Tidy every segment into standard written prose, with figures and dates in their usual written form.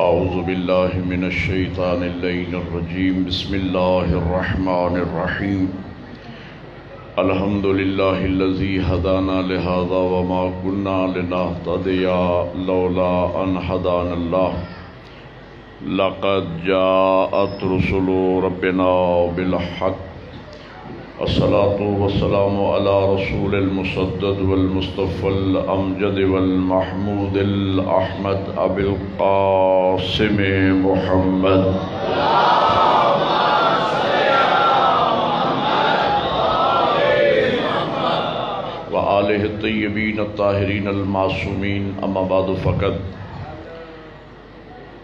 اعوذ باللہ من الشیطان اللعین الرجیم بسم اللہ الرحمن الرحیم الحمد للہ الذی هدانا لهذا وما كنا لنهتدی لولا ان هدانا اللہ لقد جاءت رسل ربنا بالحق الصلاة والسلام على رسول المسدد والمصطفى الأمجد والمحمود الأحمد أبي القاسم محمد وآله الطيبين الطاهرين المعصومين أما بعد فقد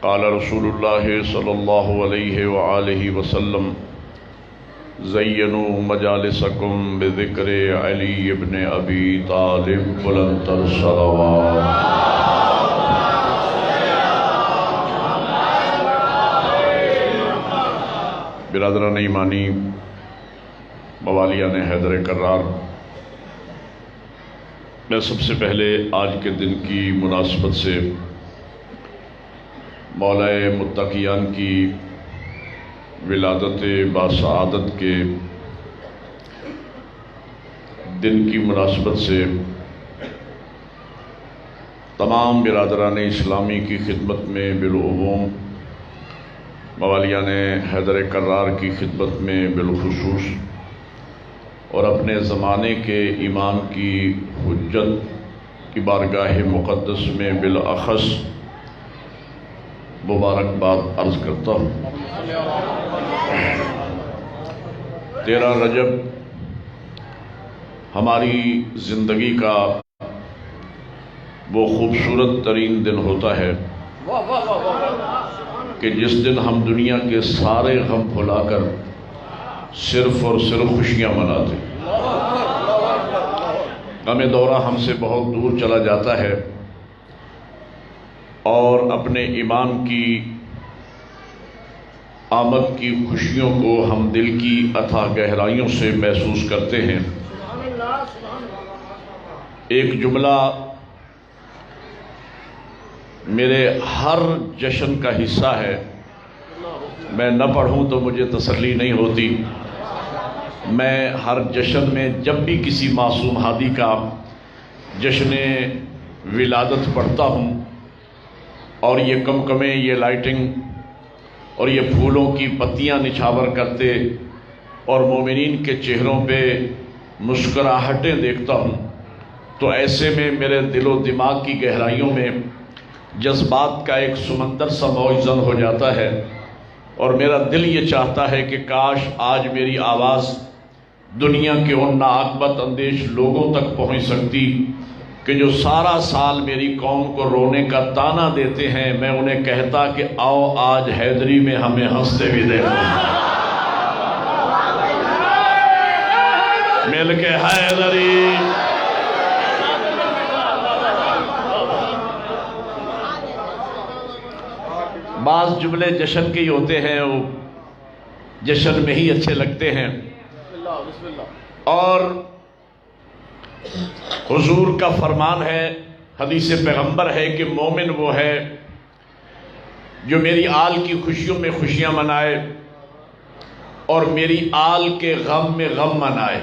قال رسول الله صلى الله عليه وآله وسلم زینوا مجالسکم بذکر علی ابن ابی طالب بلندتر صلوات۔ برادران ایمانی، موالیان حیدر کرار، میں سب سے پہلے آج کے دن کی مناسبت سے مولا متقیان کی ولادت باسعادت کے دن کی مناسبت سے تمام برادران اسلامی کی خدمت میں بالعموم، موالیان حیدر کرار کی خدمت میں بالخصوص، اور اپنے زمانے کے امام کی حجت کی بارگاہ مقدس میں بالاخص مبارکباد عرض کرتا ہوں۔ 13 رجب ہماری زندگی کا وہ خوبصورت ترین دن ہوتا ہے کہ جس دن ہم دنیا کے سارے غم بھلا کر صرف اور صرف خوشیاں مناتے ہیں۔ غم دورہ ہم سے بہت دور چلا جاتا ہے اور اپنے امام کی آمد کی خوشیوں کو ہم دل کی اتھاہ گہرائیوں سے محسوس کرتے ہیں۔ ایک جملہ میرے ہر جشن کا حصہ ہے، میں نہ پڑھوں تو مجھے تسلی نہیں ہوتی۔ میں ہر جشن میں جب بھی کسی معصوم ہادی کا جشن ولادت پڑھتا ہوں اور یہ کمکمے، یہ لائٹنگ اور یہ پھولوں کی پتیاں نچھاور کرتے اور مومنین کے چہروں پہ مسکراہٹیں دیکھتا ہوں، تو ایسے میں میرے دل و دماغ کی گہرائیوں میں جذبات کا ایک سمندر سا موجزن ہو جاتا ہے، اور میرا دل یہ چاہتا ہے کہ کاش آج میری آواز دنیا کے ان ناعاقبت اندیش لوگوں تک پہنچ سکتی کہ جو سارا سال میری قوم کو رونے کا تانا دیتے ہیں۔ میں انہیں کہتا کہ آؤ آج حیدری میں ہمیں ہنستے بھی دیکھو، مل کے حیدری۔ بعض جملے جشن کے ہی ہوتے ہیں، وہ جشن میں ہی اچھے لگتے ہیں، اور حضور کا فرمان ہے، حدیث پیغمبر ہے کہ مومن وہ ہے جو میری آل کی خوشیوں میں خوشیاں منائے اور میری آل کے غم میں غم منائے۔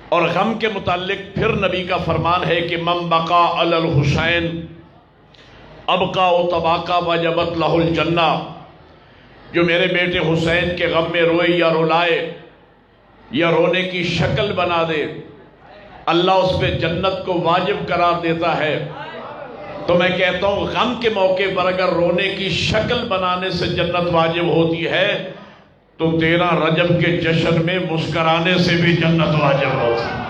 اور غم کے متعلق پھر نبی کا فرمان ہے کہ من بقا علی الحسین ابقا و تباقا وجبت لہ الجنہ، جو میرے بیٹے حسین کے غم میں روئے یا رلائے یا رونے کی شکل بنا دے، اللہ اس پہ جنت کو واجب قرار دیتا ہے۔ تو میں کہتا ہوں غم کے موقع پر اگر رونے کی شکل بنانے سے جنت واجب ہوتی ہے تو 13 رجب کے جشن میں مسکرانے سے بھی جنت واجب ہوتی ہے۔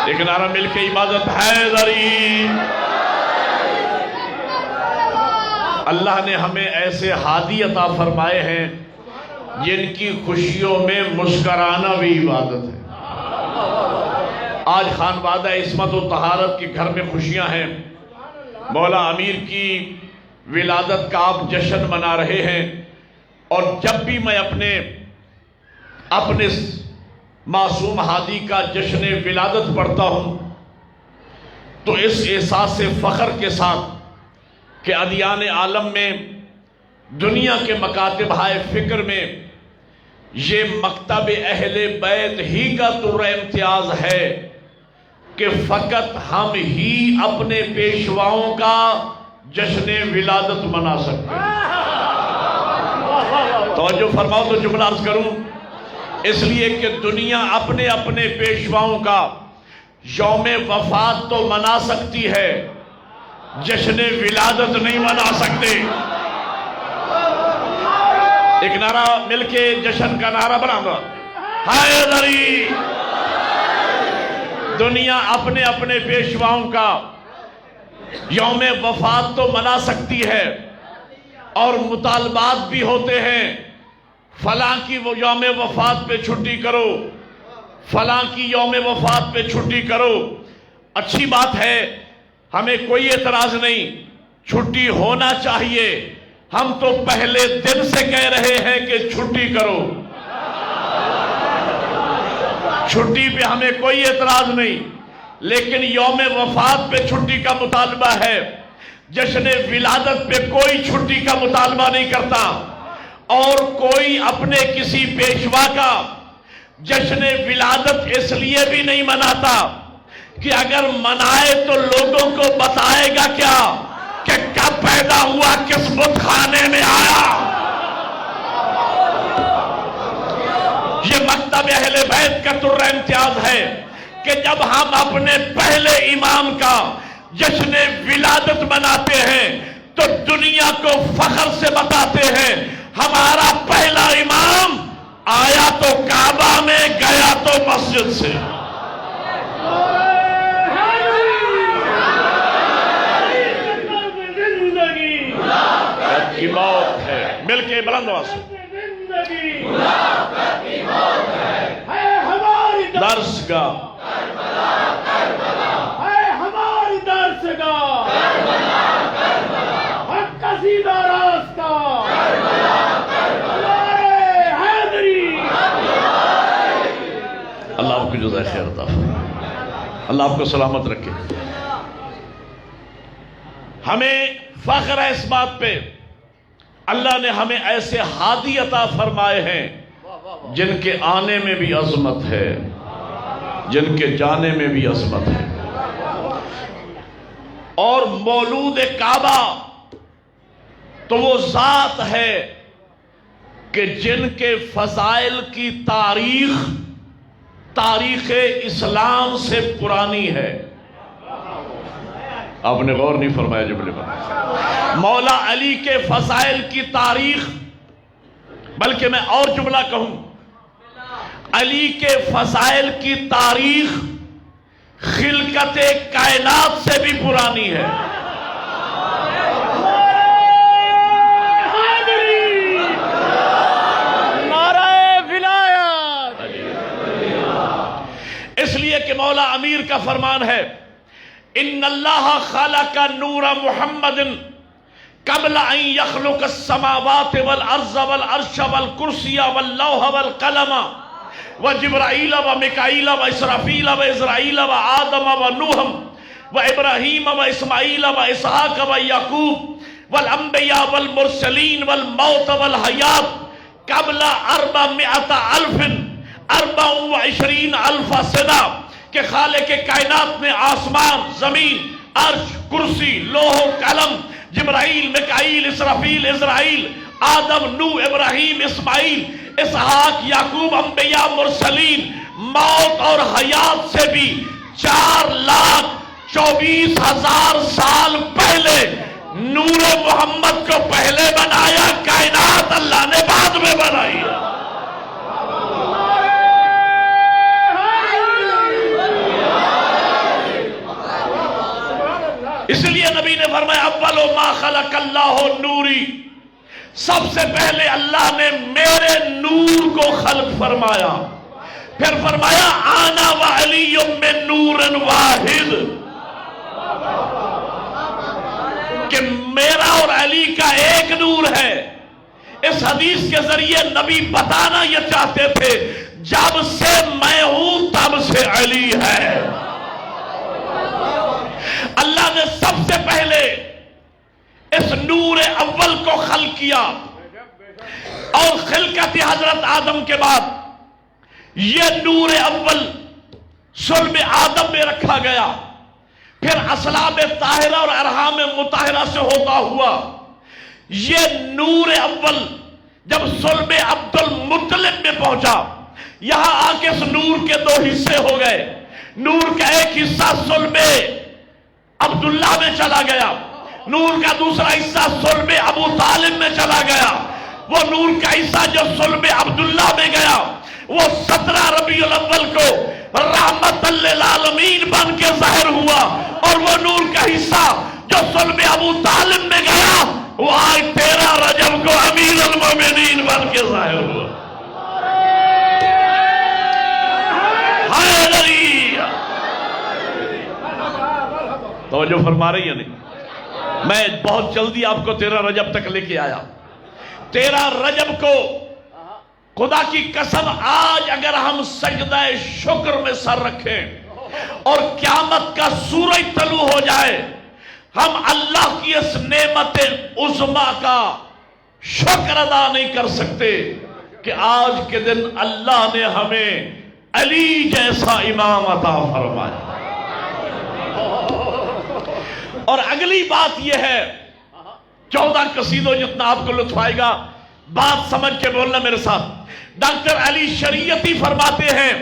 ایک نعرہ مل کے عبادت حیدری۔ اللہ نے ہمیں ایسے ہادی عطا فرمائے ہیں جن کی خوشیوں میں مسکرانا بھی عبادت ہے۔ آج خانوادہ عصمت و طہارت کے گھر میں خوشیاں ہیں، مولا امیر کی ولادت کا آپ جشن منا رہے ہیں، اور جب بھی میں اپنے معصوم ہادی کا جشن ولادت پڑھتا ہوں تو اس احساس فخر کے ساتھ کہ ادیان عالم میں دنیا کے مکاتب ہائے فکر میں یہ مکتب اہل بیت ہی کا طور امتیاز ہے کہ فقط ہم ہی اپنے پیشواؤں کا جشن ولادت منا سکتے ہیں۔ توجہ فرماؤ تو جملہ عرض کروں، اس لیے کہ دنیا اپنے اپنے پیشواؤں کا یوم وفات تو منا سکتی ہے، جشن ولادت نہیں منا سکتے۔ ایک نعرہ مل کے جشن کا نعرہ بنا، حیدری۔ دنیا اپنے اپنے پیشواؤں کا یوم وفات تو منا سکتی ہے اور مطالبات بھی ہوتے ہیں، فلاں کی وہ یوم وفات پہ چھٹی کرو، فلاں کی یوم وفات پہ چھٹی کرو۔ اچھی بات ہے، ہمیں کوئی اعتراض نہیں، چھٹی ہونا چاہیے۔ ہم تو پہلے دن سے کہہ رہے ہیں کہ چھٹی کرو، چھٹی پہ ہمیں کوئی اعتراض نہیں، لیکن یوم وفات پہ چھٹی کا مطالبہ ہے، جشن ولادت پہ کوئی چھٹی کا مطالبہ نہیں کرتا۔ اور کوئی اپنے کسی پیشوا کا جشن ولادت اس لیے بھی نہیں مناتا کہ اگر منائے تو لوگوں کو بتائے گا کیا کہ کب پیدا ہوا، کس بت خانے میں آیا۔ یہ مکتب اہل بیت کا طر امتیاز ہے کہ جب ہم اپنے پہلے امام کا جشن ولادت مناتے ہیں تو دنیا کو فخر سے بتاتے ہیں ہمارا پہلا امام آیا تو کعبہ میں، گیا تو مسجد سے۔ کی موت ہے، مل کے بلند آواز سے، درس کا ہماری درس کا حق کا سیدھا راستہ، اللہ آپ کو جزائے خیر عطا فرمائے، اللہ آپ کو سلامت رکھے۔ ہمیں فخر ہے اس بات پہ، اللہ نے ہمیں ایسے ہادی عطا فرمائے ہیں جن کے آنے میں بھی عظمت ہے، جن کے جانے میں بھی عظمت ہے۔ اور مولود کعبہ تو وہ ذات ہے کہ جن کے فضائل کی تاریخ اسلام سے پرانی ہے۔ آپ نے غور نہیں فرمایا جملے پر، مولا علی کے فضائل کی تاریخ، بلکہ میں اور جملہ کہوں، علی کے فضائل کی تاریخ خلقت کائنات سے بھی پرانی ہے۔ اس لیے کہ مولا امیر کا فرمان ہے، ان اللہ خلق نور محمد قبل ان یخلق السماوات والارض والعرش والکرسی واللوح والقلم وجبرائیل ومیکائیل واسرافیل وعزرائیل وآدم ونوح وابراہیم واسماعیل واسحاق ویعقوب والانبیاء والمرسلین والموت والحیات قبل 424,000 سنہ، کہ خالق کائنات نے آسمان، زمین، عرش، کرسی، لوح و قلم، جبرائیل، میکائیل، اسرافیل، عزرائیل، آدم، نوح، ابراہیم، اسماعیل، اسحاق، یعقوب، انبیاء، مرسلین، موت اور حیات سے بھی 4,24,000 سال پہلے نور محمد کو پہلے بنایا، کائنات اللہ نے بعد میں بنائی۔ اس لیے نبی نے فرمایا اول ما خلق اللہ نوری، سب سے پہلے اللہ نے میرے نور کو خلق فرمایا، پھر فرمایا آنا وعلی من نور واحد، کہ میرا اور علی کا ایک نور ہے۔ اس حدیث کے ذریعے نبی بتانا یہ چاہتے تھے جب سے میں ہوں تب سے علی ہے۔ سب سے پہلے اس نور اول کو خلق کیا، اور خلقت حضرت آدم کے بعد یہ نور اول صلب آدم میں رکھا گیا، پھر اصلاب طاہرہ اور ارحام مطہرہ سے ہوتا ہوا یہ نور اول جب صلب عبد المطلب میں پہنچا، یہاں آ کے اس نور کے دو حصے ہو گئے۔ نور کا ایک حصہ صلب عبداللہ میں چلا گیا، نور کا دوسرا حصہ صلب ابو طالب میں چلا گیا۔ وہ نور کا حصہ جو صلب عبداللہ میں گیا وہ 17 ربیع الاول کو رحمت للعالمین بن کے ظاہر ہوا، اور وہ نور کا حصہ جو صلب ابو طالب میں گیا وہ آج 13 رجب کو امیر المومنین بن کے ظاہر ہوا۔ توجہ فرما رہی ہے نہیں؟ میں بہت جلدی آپ کو 13 رجب تک لے کے آیا۔ 13 رجب کو خدا کی قسم آج اگر ہم سجدہ شکر میں سر رکھیں اور قیامت کا سورج طلوع ہو جائے، ہم اللہ کی اس نعمت عظمیٰ کا شکر ادا نہیں کر سکتے کہ آج کے دن اللہ نے ہمیں علی جیسا امام عطا فرمایا۔ اور اگلی بات یہ ہے، 14 قصیدوں جتنا آپ کو لطف آئے گا، بات سمجھ کے بولنا میرے ساتھ۔ ڈاکٹر علی شریعتی فرماتے ہیں،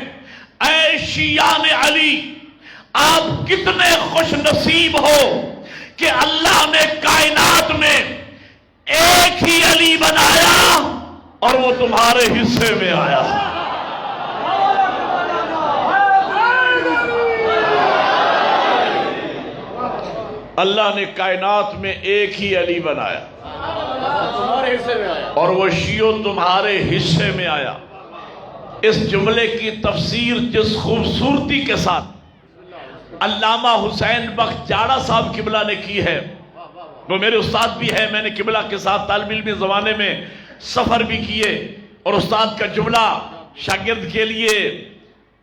اے شیعان علی آپ کتنے خوش نصیب ہو کہ اللہ نے کائنات میں ایک ہی علی بنایا اور وہ تمہارے حصے میں آیا۔ اللہ نے کائنات میں ایک ہی علی بنایا اور وہ شیعوں تمہارے حصے میں آیا۔ اس جملے کی تفسیر جس خوبصورتی کے ساتھ علامہ حسین بخش جاڑا صاحب قبلہ نے کی ہے، وہ میرے استاد بھی ہے، میں نے قبلہ کے ساتھ طالب علمی زمانے میں سفر بھی کیے، اور استاد کا جملہ شاگرد کے لیے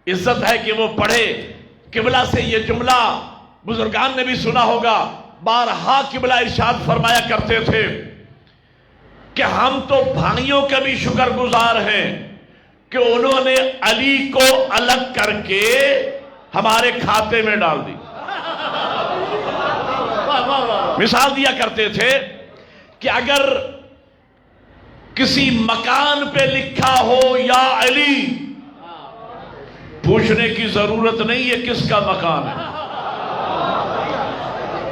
عزت ہے کہ وہ پڑھے۔ قبلہ سے یہ جملہ بزرگان نے بھی سنا ہوگا، بارہا قبلہ ارشاد فرمایا کرتے تھے کہ ہم تو بھائیوں کے بھی شکر گزار ہیں کہ انہوں نے علی کو الگ کر کے ہمارے کھاتے میں ڈال دی۔ مثال دیا کرتے تھے کہ اگر کسی مکان پہ لکھا ہو یا علی، پوچھنے کی ضرورت نہیں ہے کس کا مکان ہے،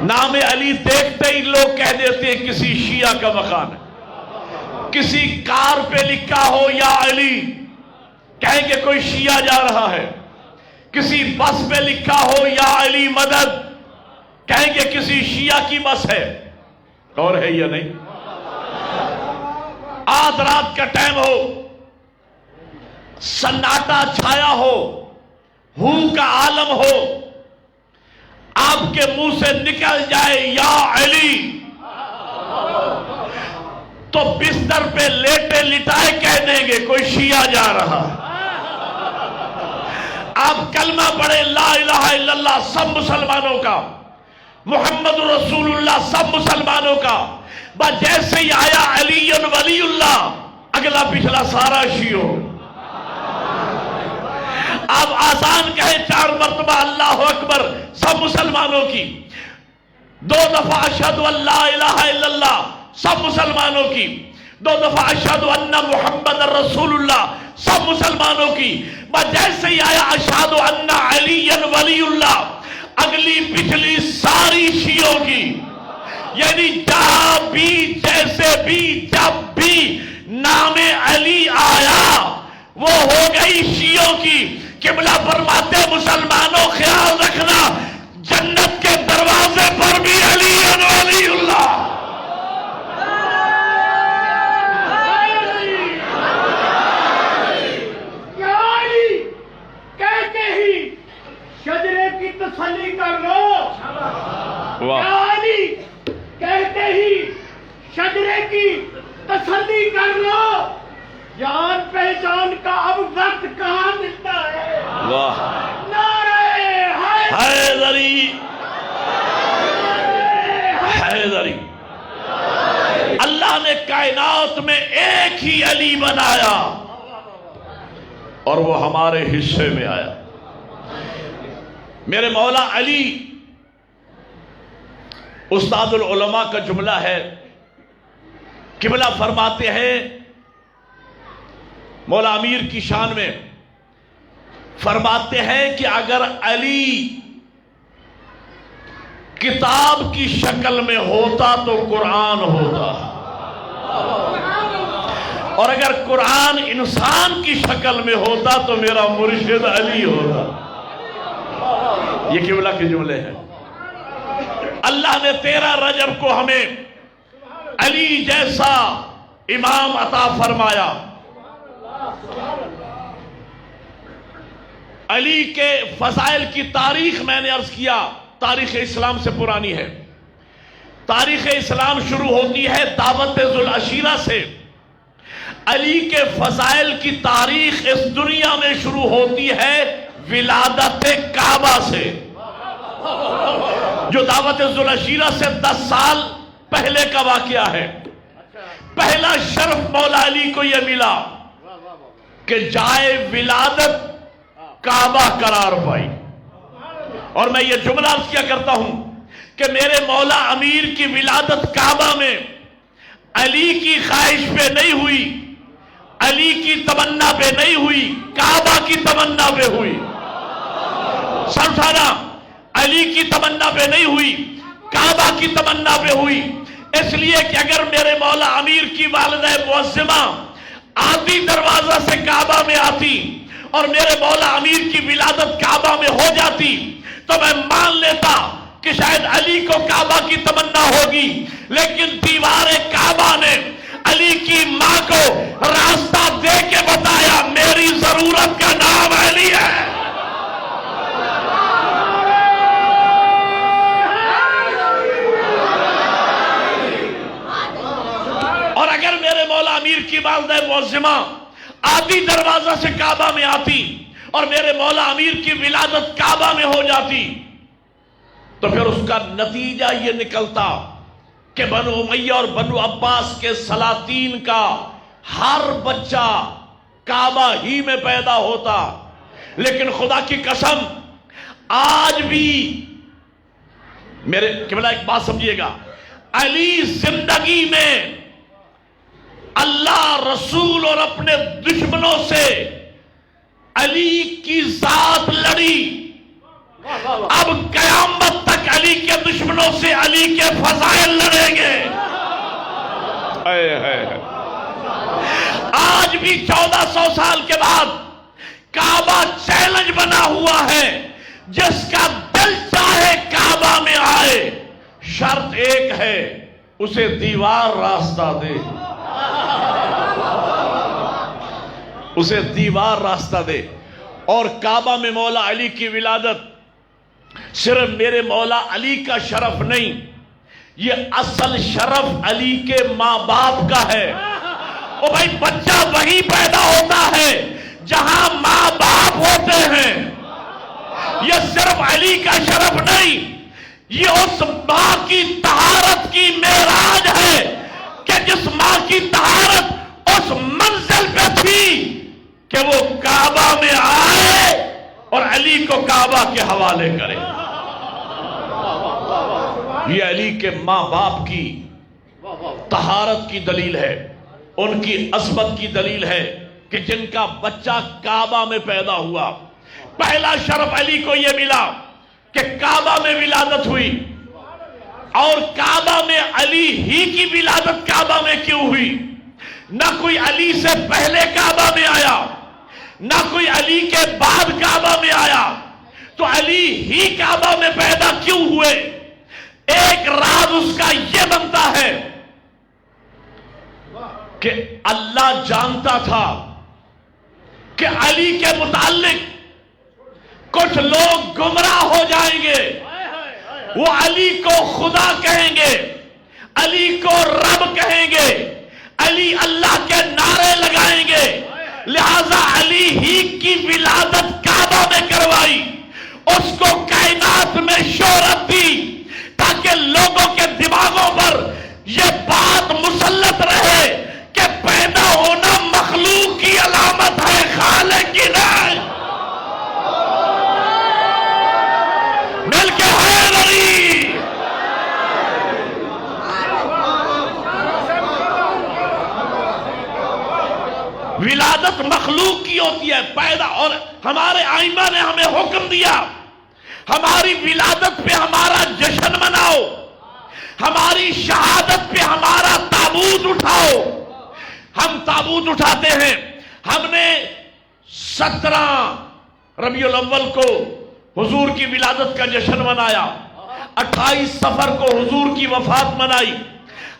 نام علی دیکھتے ہی لوگ کہہ دیتے ہیں کسی شیعہ کا مکان ہے۔ کسی کار پہ لکھا ہو یا علی، کہیں گے کوئی شیعہ جا رہا ہے۔ کسی بس پہ لکھا ہو یا علی مدد، کہیں گے کسی شیعہ کی بس ہے۔ اور ہے یا نہیں؟ آدھ رات کا ٹائم ہو، سناٹا چھایا ہو کا عالم ہو، آپ کے منہ سے نکل جائے یا علی، تو بستر پہ لیٹے لٹائے کہہ دیں گے کوئی شیعہ جا رہا۔ آپ کلمہ پڑھے لا الہ الا اللہ سب مسلمانوں کا، محمد رسول اللہ سب مسلمانوں کا، بس جیسے ہی آیا علی ولی اللہ اگلا پچھلا سارا شیعوں۔ آپ آزان کہیں 4 مرتبہ اللہ اکبر سب مسلمانوں کی، 2 دفعہ اشہد ان لا الہ الا اللہ سب مسلمانوں کی، 2 دفعہ اشہد ان محمد رسول اللہ سب مسلمانوں کی، بس جیسے ہی آیا اشہد ان علی ولی اللہ اگلی پچھلی ساری شیعوں کی۔ یعنی جہاں بھی جیسے بھی جب بھی نام علی آیا وہ ہو گئی شیعوں کی۔ قبلہ فرماتے مسلمانوں خیال رکھنا جنت کے دروازے پر بھی علی ولی اللہ۔ کیا علی کہتے ہی شجرے کی تسلی کر لو، کیا علی کہتے ہی شجرے کی تسلی کر لو، جان پہچان کا اب وقت کہاں ملتا ہے۔ واہ، نعرہ حیدری، اللہ نے کائنات میں ایک ہی علی بنایا اور وہ ہمارے حصے میں آیا. میرے مولا علی استاد العلماء کا جملہ ہے. قبلہ فرماتے ہیں مولا امیر کی شان میں، فرماتے ہیں کہ اگر علی کتاب کی شکل میں ہوتا تو قرآن ہوتا، اور اگر قرآن انسان کی شکل میں ہوتا تو میرا مرشد علی ہوتا. یہ قبلہ کے جملے ہیں. اللہ نے 13 رجب کو ہمیں علی جیسا امام عطا فرمایا. علی کے فضائل کی تاریخ میں نے عرض کیا تاریخ اسلام سے پرانی ہے. تاریخ اسلام شروع ہوتی ہے دعوت ذو العشیرہ سے. علی کے فضائل کی تاریخ اس دنیا میں شروع ہوتی ہے ولادت کعبہ سے، جو دعوت ذو العشیرہ سے 10 سال پہلے کا واقعہ ہے. پہلا شرف مولا علی کو یہ ملا کہ جائے ولادت کعبہ قرار پائی. اور میں یہ جملہ عرض کیا کرتا ہوں کہ میرے مولا امیر کی ولادت کعبہ میں علی کی خواہش پہ نہیں ہوئی، علی کی تمنا پہ نہیں ہوئی، کعبہ کی تمنا پہ ہوئی. سر اٹھانا، علی کی تمنا پہ نہیں ہوئی، کعبہ کی تمنا پہ ہوئی. اس لیے کہ اگر میرے مولا امیر کی والدہ معظمہ آدھی دروازہ سے کعبہ میں آتی اور میرے مولا امیر کی ولادت کعبہ میں ہو جاتی تو میں مان لیتا کہ شاید علی کو کعبہ کی تمنا ہوگی. لیکن دیوار کعبہ نے علی کی ماں کو راستہ دے کے بتایا میری ضرورت کا نام علی ہے. اور اگر میرے مولا امیر کی والدہ معظمہ آدھی دروازہ سے کعبہ میں آتی اور میرے مولا امیر کی ولادت کعبہ میں ہو جاتی تو پھر اس کا نتیجہ یہ نکلتا کہ بنو امیہ اور بنو عباس کے سلاطین کا ہر بچہ کعبہ ہی میں پیدا ہوتا. لیکن خدا کی قسم آج بھی میرے قبلہ ایک بات سمجھیے گا، علی زندگی میں اللہ، رسول اور اپنے دشمنوں سے علی کی ذات لڑی. اب قیامت تک علی کے دشمنوں سے علی کے فضائل لڑیں گے. آج بھی 1400 سال کے بعد کعبہ چیلنج بنا ہوا ہے، جس کا دل چاہے کعبہ میں آئے، شرط ایک ہے اسے دیوار راستہ دے، اسے دیوار راستہ دے. اور کعبہ میں مولا علی کی ولادت صرف میرے مولا علی کا شرف نہیں، یہ اصل شرف علی کے ماں باپ کا ہے. او بھائی، بچہ وہی پیدا ہوتا ہے جہاں ماں باپ ہوتے ہیں. یہ صرف علی کا شرف نہیں، یہ اس ماں کی طہارت کی معراج ہے کہ جس ماں کی طہارت اس منزل پہ تھی کہ وہ کعبہ میں آئے اور علی کو کعبہ کے حوالے کرے. یہ علی کے ماں باپ کی طہارت کی دلیل ہے، ان کی عظمت کی دلیل ہے کہ جن کا بچہ کعبہ میں پیدا ہوا. پہلا شرف علی کو یہ ملا کہ کعبہ میں ولادت ہوئی. اور کعبہ میں علی ہی کی ولادت کعبہ میں کیوں ہوئی؟ نہ کوئی علی سے پہلے کعبہ میں آیا، نہ کوئی علی کے بعد کعبہ میں آیا، تو علی ہی کعبہ میں پیدا کیوں ہوئے؟ ایک راز اس کا یہ بنتا ہے کہ اللہ جانتا تھا کہ علی کے متعلق کچھ لوگ گمراہ ہو جائیں گے، وہ علی کو خدا کہیں گے، علی کو رب کہیں گے، علی اللہ کے نعرے لگائیں گے. لہذا علی ہی کی ولادت کعبہ میں کروائی، اس کو کائنات میں شہرت دی تاکہ لوگوں کے دماغوں پر یہ بات مسلط رہے کہ پیدا ہونا مخلوق کی علامت ہے، خالق کی نہیں۔ مل کے حیدری، ولادت مخلوق کی ہوتی ہے پیدا، اور ہمارے آئمہ نے ہمیں حکم دیا ہماری ولادت پہ ہمارا جشن مناؤ، ہماری شہادت پہ ہمارا تابوت اٹھاؤ۔ ہم تابوت اٹھاتے ہیں۔ ہم نے 17 ربیع الاول کو حضور کی ولادت کا جشن منایا، 28 صفر کو حضور کی وفات منائی،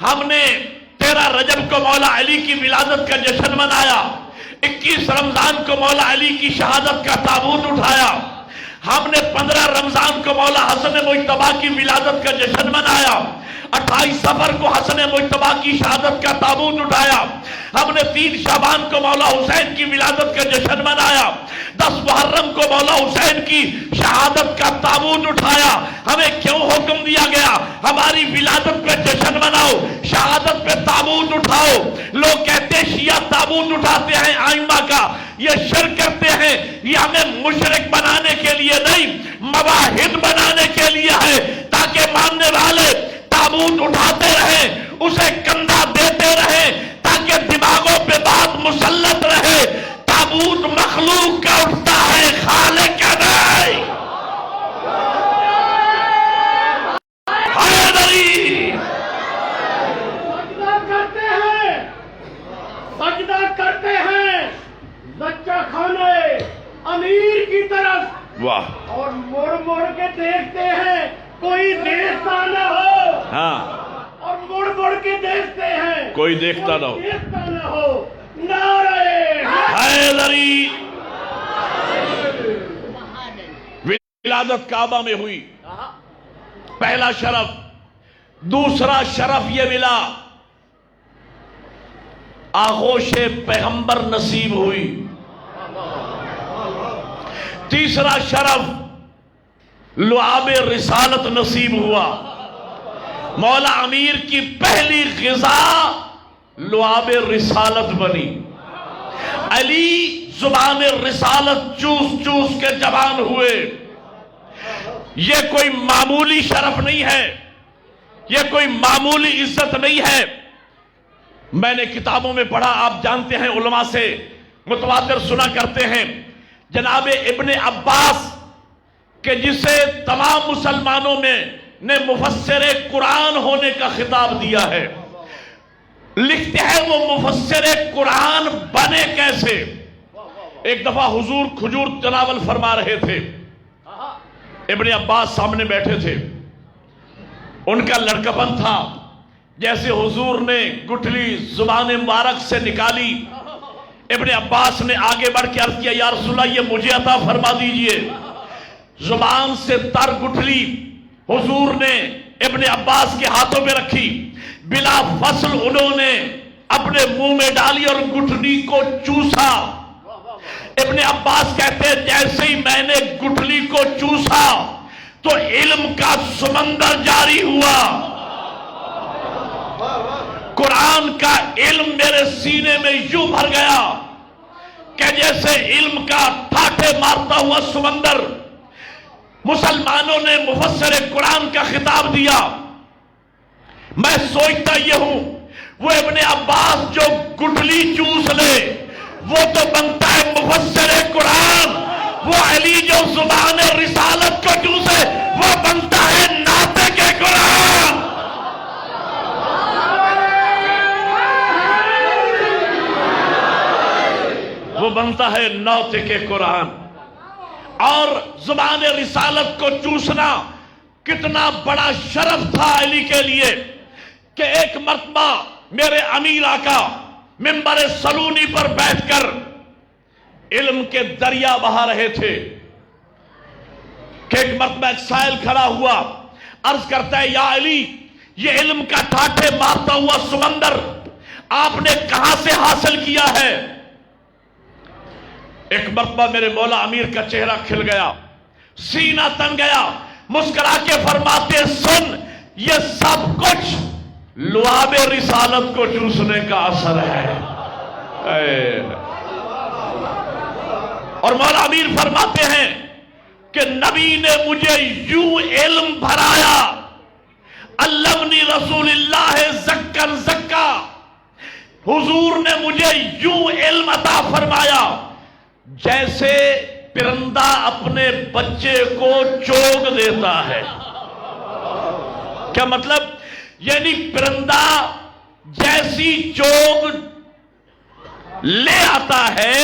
ہم نے 13 رجب کو مولا علی کی ولادت کا جشن منایا، 21 رمضان کو مولا علی کی شہادت کا تابوت اٹھایا، ہم نے 15 رمضان کو مولا حسن مجتبیٰ کی ولادت کا جشن منایا، 28 صفر کو حسن مجتبیٰ کی شہادت کا تابوت اٹھایا، ہم نے 3 شعبان کو مولا حسین کی ولادت کا جشن منایا، 10 محرم کو مولا حسین کی شہادت کا تابوت اٹھایا۔ ہمیں کیوں حکم دیا گیا ہماری ولادت پہ جشن مناؤ، شہادت پہ تابوت اٹھاؤ؟ لوگ کہتے ہیں شیعہ تابوت اٹھاتے ہیں آئمہ کا، یہ شرک کرتے ہیں۔ یہ ہمیں مشرک بنانے کے لیے نہیں، مواحد بنانے کے لیے ہے، تاکہ ماننے والے تابوت اٹھاتے رہیں، اسے کندھا دیتے رہیں، تاکہ دماغوں پہ بات مسلط رہے۔ تابوت مخلوق کا اٹھتا ہے، خالق کا نہیں۔ حیدری سجدہ کرتے ہیں زچہ خانے امیر کی طرف، واہ، اور مڑ مڑ کے دیکھتے ہیں کوئی دیکھتا نہ ہو، ہاں، اور مڑ مڑ کے دیکھتے ہیں کوئی دیکھتا نہ ہو۔ دیکھتا نہ ہو۔ نعرہ حیدری ولادت کعبہ میں ہوئی، پہلا شرف۔ دوسرا شرف یہ ملا آغوش پیغمبر نصیب ہوئی۔ تیسرا شرف لعاب رسالت نصیب ہوا۔ مولا امیر کی پہلی غذا لعاب رسالت بنی۔ علی زبان رسالت چوس چوس کے جوان ہوئے۔ یہ کوئی معمولی شرف نہیں ہے، یہ کوئی معمولی عزت نہیں ہے۔ میں نے کتابوں میں پڑھا، آپ جانتے ہیں علماء سے متواتر سنا کرتے ہیں، جناب ابن عباس کہ جسے تمام مسلمانوں میں نے مفسر قرآن ہونے کا خطاب دیا ہے، لکھتے ہیں وہ مفسر قرآن بنے کیسے۔ ایک دفعہ حضور کھجور تناول فرما رہے تھے، ابن عباس سامنے بیٹھے تھے، ان کا لڑکپن تھا، جیسے حضور نے گٹھلی زبان مبارک سے نکالی، ابن عباس نے آگے بڑھ کے عرض کیا یا رسول اللہ یہ مجھے عطا فرما دیجئے۔ زبان سے تر گٹھلی حضور نے ابن عباس کے ہاتھوں میں رکھی، بلا فصل انہوں نے اپنے منہ میں ڈالی اور گٹھلی کو چوسا۔ ابن عباس کہتے ہیں جیسے ہی میں نے گٹھلی کو چوسا تو علم کا سمندر جاری ہوا، قرآن کا علم میرے سینے میں یوں بھر گیا کہ جیسے علم کا ٹھاٹھے مارتا ہوا سمندر۔ مسلمانوں نے مفسر قرآن کا خطاب دیا۔ میں سوچتا یہ ہوں وہ ابن عباس جو گٹھلی چوس لے وہ تو بنتا ہے مفسر قرآن، وہ علی جو زبان رسالت کو چوسے وہ بنتا ہے ناطق قرآن۔ وہ بنتا ہے ناطق قرآن۔ اور زبان رسالت کو چوسنا کتنا بڑا شرف تھا علی کے لیے کہ ایک مرتبہ میرے امیر آقا منبر سلونی پر بیٹھ کر علم کے دریا بہا رہے تھے کہ ایک مرتبہ ایک سائل کھڑا ہوا، عرض کرتا ہے یا علی یہ علم کا ٹھاٹھے مارتا ہوا سمندر آپ نے کہاں سے حاصل کیا ہے؟ ایک مرتبہ میرے مولا امیر کا چہرہ کھل گیا، سینہ تن گیا، مسکرا کے فرماتے سن یہ سب کچھ لعاب رسالت کو چوسنے کا اثر ہے۔ اور مولا امیر فرماتے ہیں کہ نبی نے مجھے یوں علم بھرایا، علمنی رسول اللہ زکر زکا، حضور نے مجھے یوں علم عطا فرمایا جیسے پرندہ اپنے بچے کو چوگ دیتا ہے۔ کیا مطلب؟ یعنی پرندہ جیسی چوگ لے آتا ہے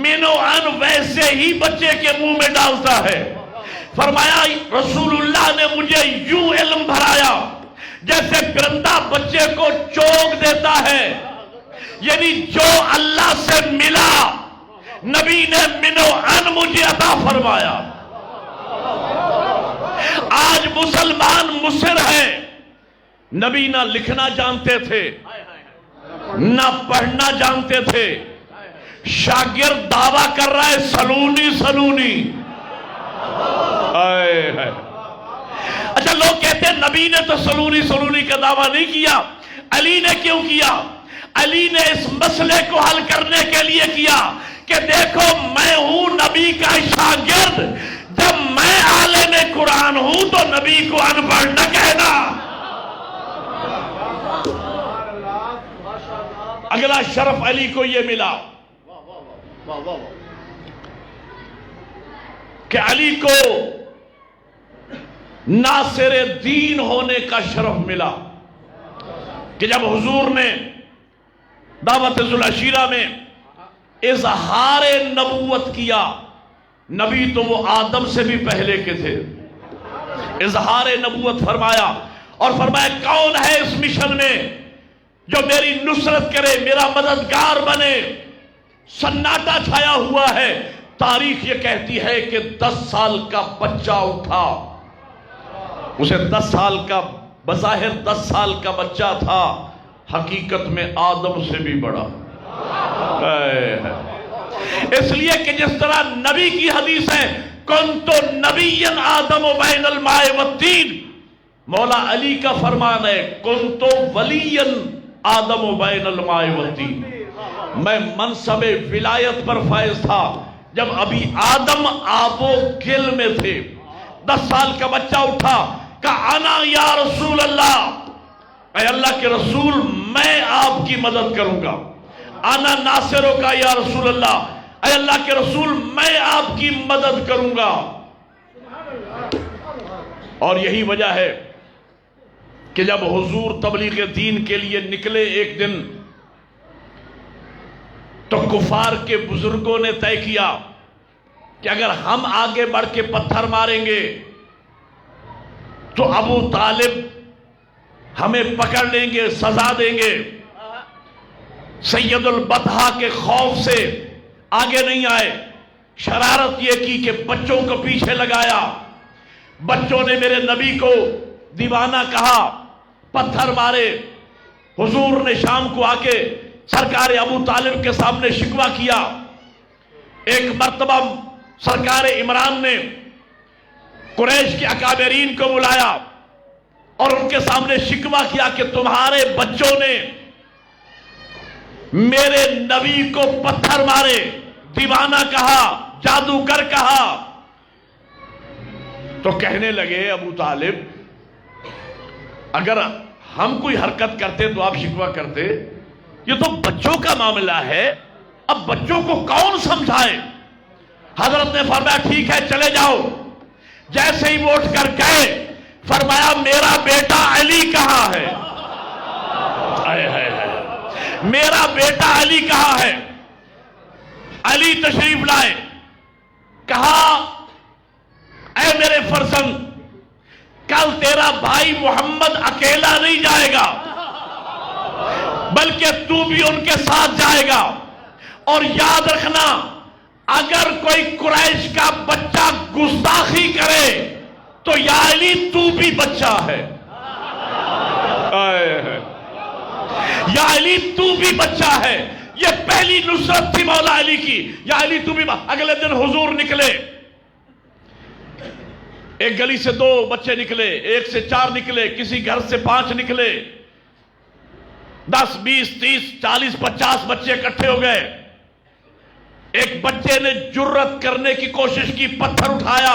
منو ان ویسے ہی بچے کے منہ میں ڈالتا ہے۔ فرمایا رسول اللہ نے مجھے یوں علم بھرایا جیسے پرندہ بچے کو چوگ دیتا ہے، یعنی جو اللہ سے ملا نبی نے منو ان مجھے عطا فرمایا۔ آج مسلمان مصر ہیں، نبی نہ لکھنا جانتے تھے نہ پڑھنا جانتے تھے، شاگرد دعویٰ کر رہا ہے سلونی سلونی۔ اچھا لوگ کہتے ہیں نبی نے تو سلونی سلونی کا دعویٰ نہیں کیا، علی نے کیوں کیا؟ علی نے اس مسئلے کو حل کرنے کے لیے کیا کہ دیکھو میں ہوں نبی کا شاگرد، جب میں عالم قرآن ہوں تو نبی کو ان پڑھ نہ کہنا۔ اگلا شرف علی کو یہ ملا کہ علی کو ناصر دین ہونے کا شرف ملا کہ جب حضور نے دعوت ذوالعشیرہ میں اظہار نبوت کیا، نبی تو وہ آدم سے بھی پہلے کے تھے، اظہار نبوت فرمایا اور فرمایا کون ہے اس مشن میں جو میری نصرت کرے، میرا مددگار بنے؟ سناٹا چھایا ہوا ہے، تاریخ یہ کہتی ہے کہ 10 سال کا بچہ اٹھا، اسے 10 سال کا بظاہر 10 سال کا بچہ تھا، حقیقت میں آدم سے بھی بڑا۔ اس لیے کہ جس طرح نبی کی حدیث ہے کنتو نبی آدم بین الماء والطین، مولا علی کا فرمان ہے کنتو ولی آدم بین الماء والطین، میں منصب ولایت پر فائز تھا جب ابھی آدم آب و گل میں تھے۔ 10 سال کا بچہ اٹھا کہا انا یا رسول اللہ، اے اللہ کے رسول میں آپ کی مدد کروں گا، انا ناصروں کا یا رسول اللہ، اے اللہ کے رسول میں آپ کی مدد کروں گا۔ اور یہی وجہ ہے کہ جب حضور تبلیغ دین کے لیے نکلے ایک دن تو کفار کے بزرگوں نے طے کیا کہ اگر ہم آگے بڑھ کے پتھر ماریں گے تو ابو طالب ہمیں پکڑ لیں گے، سزا دیں گے۔ سید البطحہ کے خوف سے آگے نہیں آئے، شرارت یہ کی کہ بچوں کو پیچھے لگایا، بچوں نے میرے نبی کو دیوانہ کہا، پتھر مارے۔ حضور نے شام کو آ کے سرکار ابو طالب کے سامنے شکوہ کیا۔ ایک مرتبہ سرکار عمران نے قریش کے اکابرین کو بلایا اور ان کے سامنے شکوہ کیا کہ تمہارے بچوں نے میرے نبی کو پتھر مارے، دیوانہ کہا، جادوگر کہا۔ تو کہنے لگے ابو طالب اگر ہم کوئی حرکت کرتے تو آپ شکوہ کرتے، یہ تو بچوں کا معاملہ ہے، اب بچوں کو کون سمجھائے؟ حضرت نے فرمایا ٹھیک ہے چلے جاؤ۔ جیسے ہی وہ اٹھ کر گئے فرمایا میرا بیٹا علی کہاں ہے؟ میرا بیٹا علی کہاں ہے؟ علی تشریف لائے، کہا اے میرے فرزند کل تیرا بھائی محمد اکیلا نہیں جائے گا بلکہ تو بھی ان کے ساتھ جائے گا، اور یاد رکھنا اگر کوئی قریش کا بچہ گستاخی کرے تو یا علی تو بھی بچہ ہے، یا علی تو بھی بچہ ہے۔ یہ پہلی نصرت تھی مولا علی کی، یا علی تو بھی۔ اگلے دن حضور نکلے، ایک گلی سے 2 بچے نکلے، 1 سے 4 نکلے، کسی گھر سے 5 نکلے، 10 20 30 40 50 بچے اکٹھے ہو گئے. ایک بچے نے جرت کرنے کی کوشش کی, پتھر اٹھایا.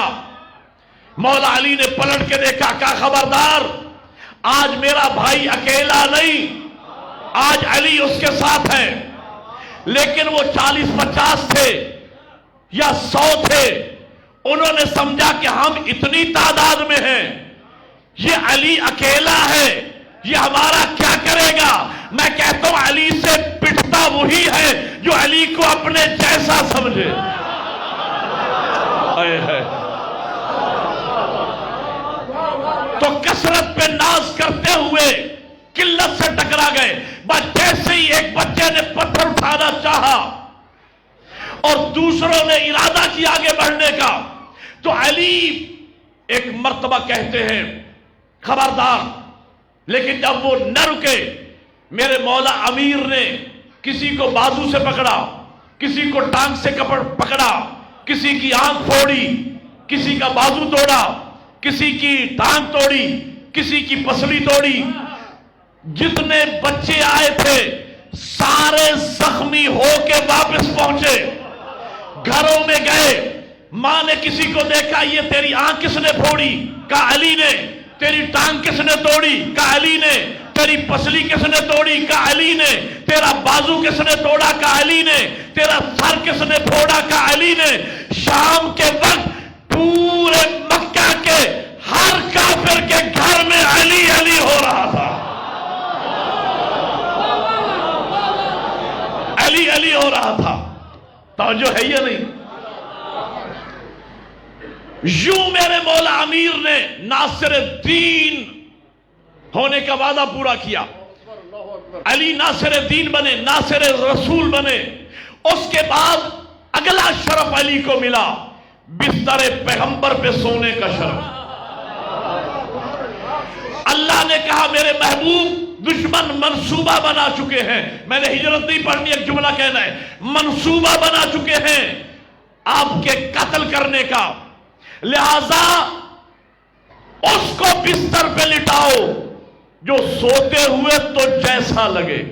مولا علی نے پلٹ کے دیکھا, کہا خبردار, آج میرا بھائی اکیلا نہیں, آج علی اس کے ساتھ ہے. لیکن وہ 40-50 تھے یا 100 تھے, انہوں نے سمجھا کہ ہم اتنی تعداد میں ہیں, یہ علی اکیلا ہے, یہ ہمارا کیا کرے گا. میں کہتا ہوں علی سے پٹتا وہی ہے جو علی کو اپنے جیسا سمجھے. تو کثرت پہ ناز کرتے ہوئے قلت سے ٹکرا گئے. بس جیسے ہی ایک بچے نے پتھر اٹھانا چاہا اور دوسروں نے ارادہ کیا آگے بڑھنے کا, تو علی ایک مرتبہ کہتے ہیں خبردار. لیکن جب وہ نہ رکے, میرے مولا امیر نے کسی کو بازو سے پکڑا, کسی کو ٹانگ سے پکڑا, کسی کی آنکھ پھوڑی, کسی کا بازو توڑا, کسی کی ٹانگ توڑی, کسی کی پسلی توڑی. جتنے بچے آئے تھے سارے زخمی ہو کے واپس پہنچے, گھروں میں گئے. ماں نے کسی کو دیکھا, یہ تیری آنکھ کس نے پھوڑی؟ کہا علی نے. تیری ٹانگ کس نے توڑی؟ کہا علی نے. تیری پسلی کس نے توڑی؟ کہا علی نے. تیرا بازو کس نے توڑا؟ کہا علی نے. تیرا سر کس نے پھوڑا؟ کہا علی نے. شام کے وقت پورے مکہ کے ہر کافر کے گھر میں علی علی ہو رہا تھا, علی علی ہو رہا تھا. توجہ ہے یا نہیں؟ یوں میرے مولا امیر نے ناصر الدین ہونے کا وعدہ پورا کیا. علی ناصر الدین بنے, ناصر رسول بنے. اس کے بعد اگلا شرف علی کو ملا, بستر پیغمبر پہ سونے کا شرف. اللہ نے کہا میرے محبوب دشمن منصوبہ بنا چکے ہیں. میں نے ہجرت نہیں پڑھنی, ایک جملہ کہنا ہے, منصوبہ بنا چکے ہیں آپ کے قتل کرنے کا. لہذا اس کو بستر پہ لٹاؤ جو سوتے ہوئے تو جیسا لگے.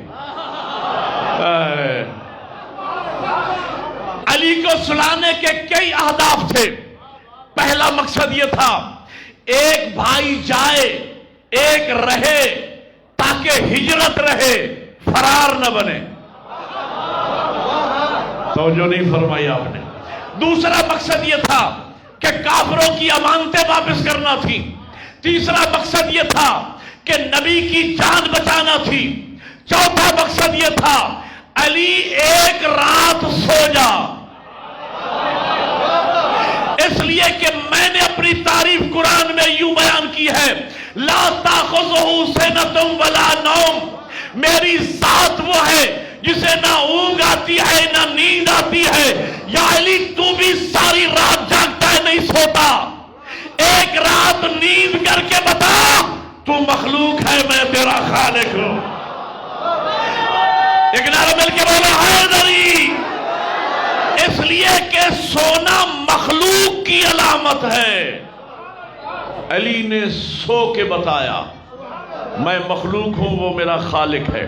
علی کو سلانے کے کئی اہداف تھے. پہلا مقصد یہ تھا ایک بھائی جائے ایک رہے تاکہ ہجرت رہے, فرار نہ بنے. توجہ نہیں فرمائی آپ نے. دوسرا مقصد یہ تھا کہ کافروں کی امانتیں واپس کرنا تھی. تیسرا مقصد یہ تھا کہ نبی کی جان بچانا تھی. چوتھا مقصد یہ تھا علی ایک رات سو جا. اس لیے کہ میں نے اپنی تعریف قرآن میں یوں بیان کی ہے, لا تاخذہ سنۃ ولا نوم. میری ذات وہ ہے جسے نہ اونگ آتی ہے نہ نیند آتی ہے. یا علی تو بھی ساری رات جاگتا ہے, نہیں سوتا. ایک رات نیند کر کے بتا تو مخلوق ہے, میں تیرا خالق ہوں. ایک نعرہ مل کے بولا حیدری. اس لیے کہ سونا مخلوق کی علامت ہے. علی نے سو کے بتایا میں مخلوق ہوں, وہ میرا خالق ہے.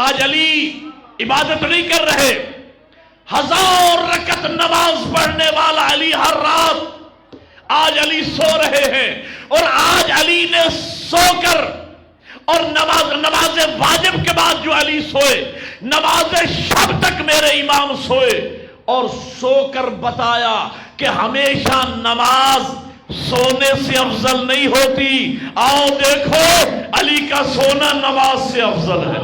آج علی عبادت نہیں کر رہے, 1000 رکعت نماز پڑھنے والا علی ہر رات, آج علی سو رہے ہیں. اور آج علی نے سو کر, اور نماز واجب کے بعد جو علی سوئے, نماز شب تک میرے امام سوئے, اور سو کر بتایا کہ ہمیشہ نماز سونے سے افضل نہیں ہوتی. آؤ دیکھو علی کا سونا نماز سے افضل ہے.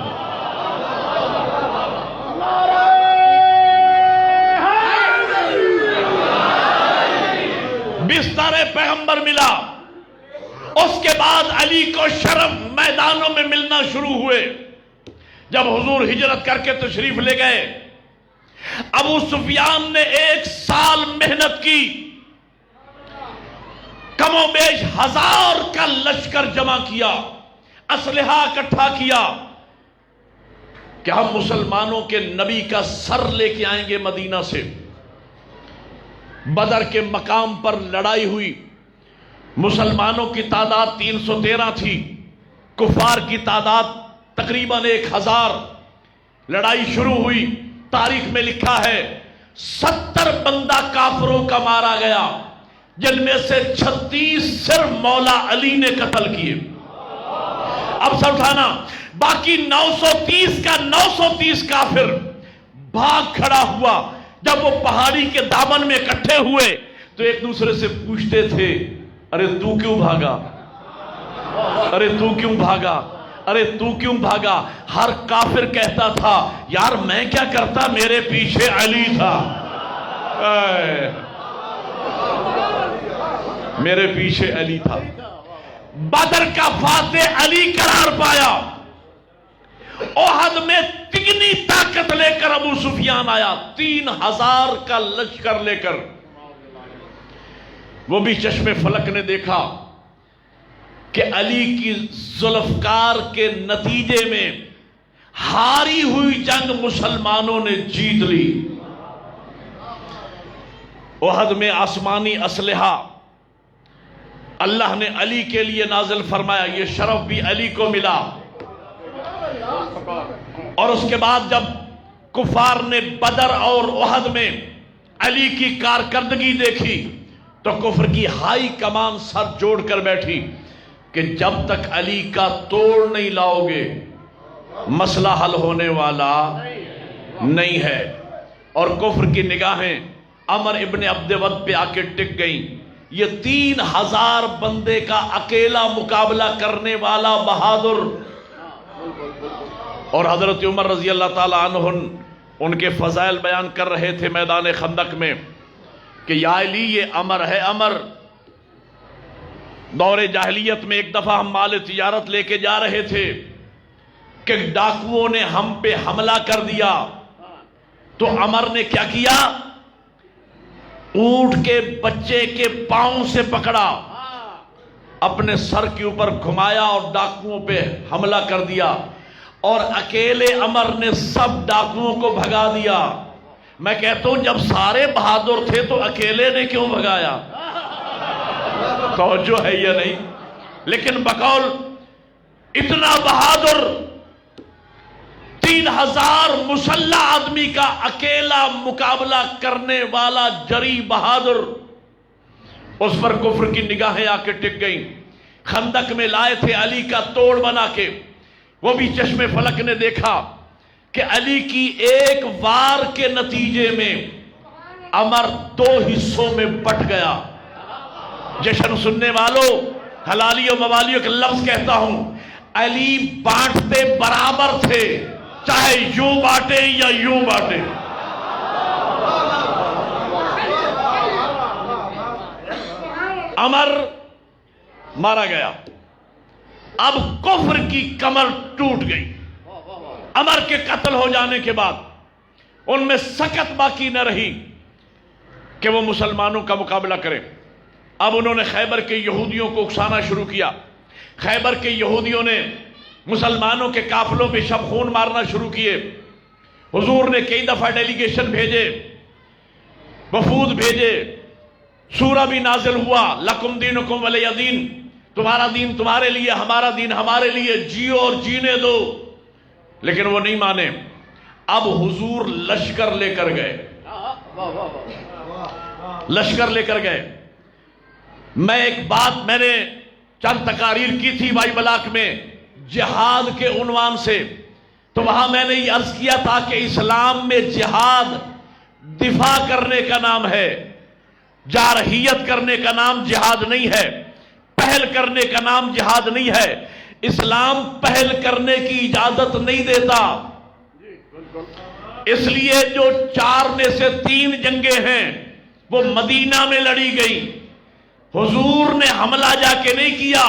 بستر پیغمبر ملا. اس کے بعد علی کو شرف میدانوں میں ملنا شروع ہوئے. جب حضور ہجرت کر کے تشریف لے گئے, ابو سفیان نے 1 سال محنت کی, کم و بیش 1000 کا لشکر جمع کیا, اسلحہ اکٹھا کیا کہ ہم مسلمانوں کے نبی کا سر لے کے آئیں گے مدینہ سے. بدر کے مقام پر لڑائی ہوئی. مسلمانوں کی تعداد 313 تھی, کفار کی تعداد تقریباً 1000 لڑائی شروع ہوئی. تاریخ میں لکھا ہے 70 بندہ کافروں کا مارا گیا، جن میں سے 36 صرف مولا علی نے قتل کیے. اب سر اٹھانا، باقی 930 کا 930 کافر بھاگ کھڑا ہوا. جب وہ پہاڑی کے دامن میں اکٹھے ہوئے تو ایک دوسرے سے پوچھتے تھے، ارے تو کیوں بھاگا، ارے تو کیوں بھاگا، ارے تو کیوں بھاگا. ہر کافر کہتا تھا یار میں کیا کرتا، میرے پیچھے علی تھا، میرے پیچھے علی تھا. بدر کا فاتح علی قرار پایا. احد میں تگنی طاقت لے کر ابو سفیان آیا، 3000 کا لشکر لے کر. وہ بھی چشم فلک نے دیکھا کہ علی کی ذوالفقار کے نتیجے میں ہاری ہوئی جنگ مسلمانوں نے جیت لی. احد میں آسمانی اسلحہ اللہ نے علی کے لیے نازل فرمایا، یہ شرف بھی علی کو ملا. اور اس کے بعد جب کفار نے بدر اور احد میں علی کی کارکردگی دیکھی تو کفر کی ہائی کمان سر جوڑ کر بیٹھی کہ جب تک علی کا توڑ نہیں لاؤ گے مسئلہ حل ہونے والا نہیں ہے. اور کفر کی نگاہیں عمر ابن عبد ود پہ آ کے ٹک گئیں. یہ 3000 بندے کا اکیلا مقابلہ کرنے والا بہادر. اور حضرت عمر رضی اللہ تعالی عنہ ان کے فضائل بیان کر رہے تھے میدان خندق میں کہ یا علی یہ امر ہے امر. دور جاہلیت میں ایک دفعہ ہم مال تجارت لے کے جا رہے تھے کہ ڈاکوؤں نے ہم پہ حملہ کر دیا. تو عمر نے کیا کیا، اونٹ کے بچے کے پاؤں سے پکڑا، اپنے سر کے اوپر گھمایا اور ڈاکوؤں پہ حملہ کر دیا. اور اکیلے عمر نے سب ڈاکوؤں کو بھگا دیا. میں کہتا ہوں جب سارے بہادر تھے تو اکیلے نے کیوں بھگایا؟ توجہ ہے یا نہیں؟ لیکن بقول اتنا بہادر 3000 مسلح آدمی کا اکیلا مقابلہ کرنے والا جری بہادر، اس پر کفر کی نگاہیں آ کے ٹک گئیں. خندق میں لائے تھے علی کا توڑ بنا کے. وہ بھی چشم فلک نے دیکھا کہ علی کی ایک وار کے نتیجے میں عمر 2 حصوں میں بٹ گیا. جشن سننے والوں، حلالی و موالیوں کے لفظ کہتا ہوں، علی بانٹتے برابر تھے، چاہے یوں بانٹے یا یوں بانٹے. عمر مارا گیا. اب کفر کی کمر ٹوٹ گئی. عمر کے قتل ہو جانے کے بعد ان میں سکت باقی نہ رہی کہ وہ مسلمانوں کا مقابلہ کریں. اب انہوں نے خیبر کے یہودیوں کو اکسانا شروع کیا. خیبر کے یہودیوں نے مسلمانوں کے قافلوں پہ شب خون مارنا شروع کیے. حضور نے کئی دفعہ ڈیلیگیشن بھیجے، وفود بھیجے، سورہ بھی نازل ہوا، لکم دینکم ولی دین، تمہارا دین تمہارے لیے، ہمارا دین ہمارے لیے، جیو اور جینے دو. لیکن وہ نہیں مانے. اب حضور لشکر لے کر گئے، لشکر لے کر گئے. میں ایک بات میں نے چند تقاریر کی تھی وائی بلاک میں جہاد کے عنوان سے، تو وہاں میں نے یہ عرض کیا تھا کہ اسلام میں جہاد دفاع کرنے کا نام ہے، جارحیت کرنے کا نام جہاد نہیں ہے، پہل کرنے کا نام جہاد نہیں ہے. اسلام پہل کرنے کی اجازت نہیں دیتا. اس لیے جو 4 میں سے 3 جنگیں ہیں وہ مدینہ میں لڑی گئی. حضور نے حملہ جا کے نہیں کیا،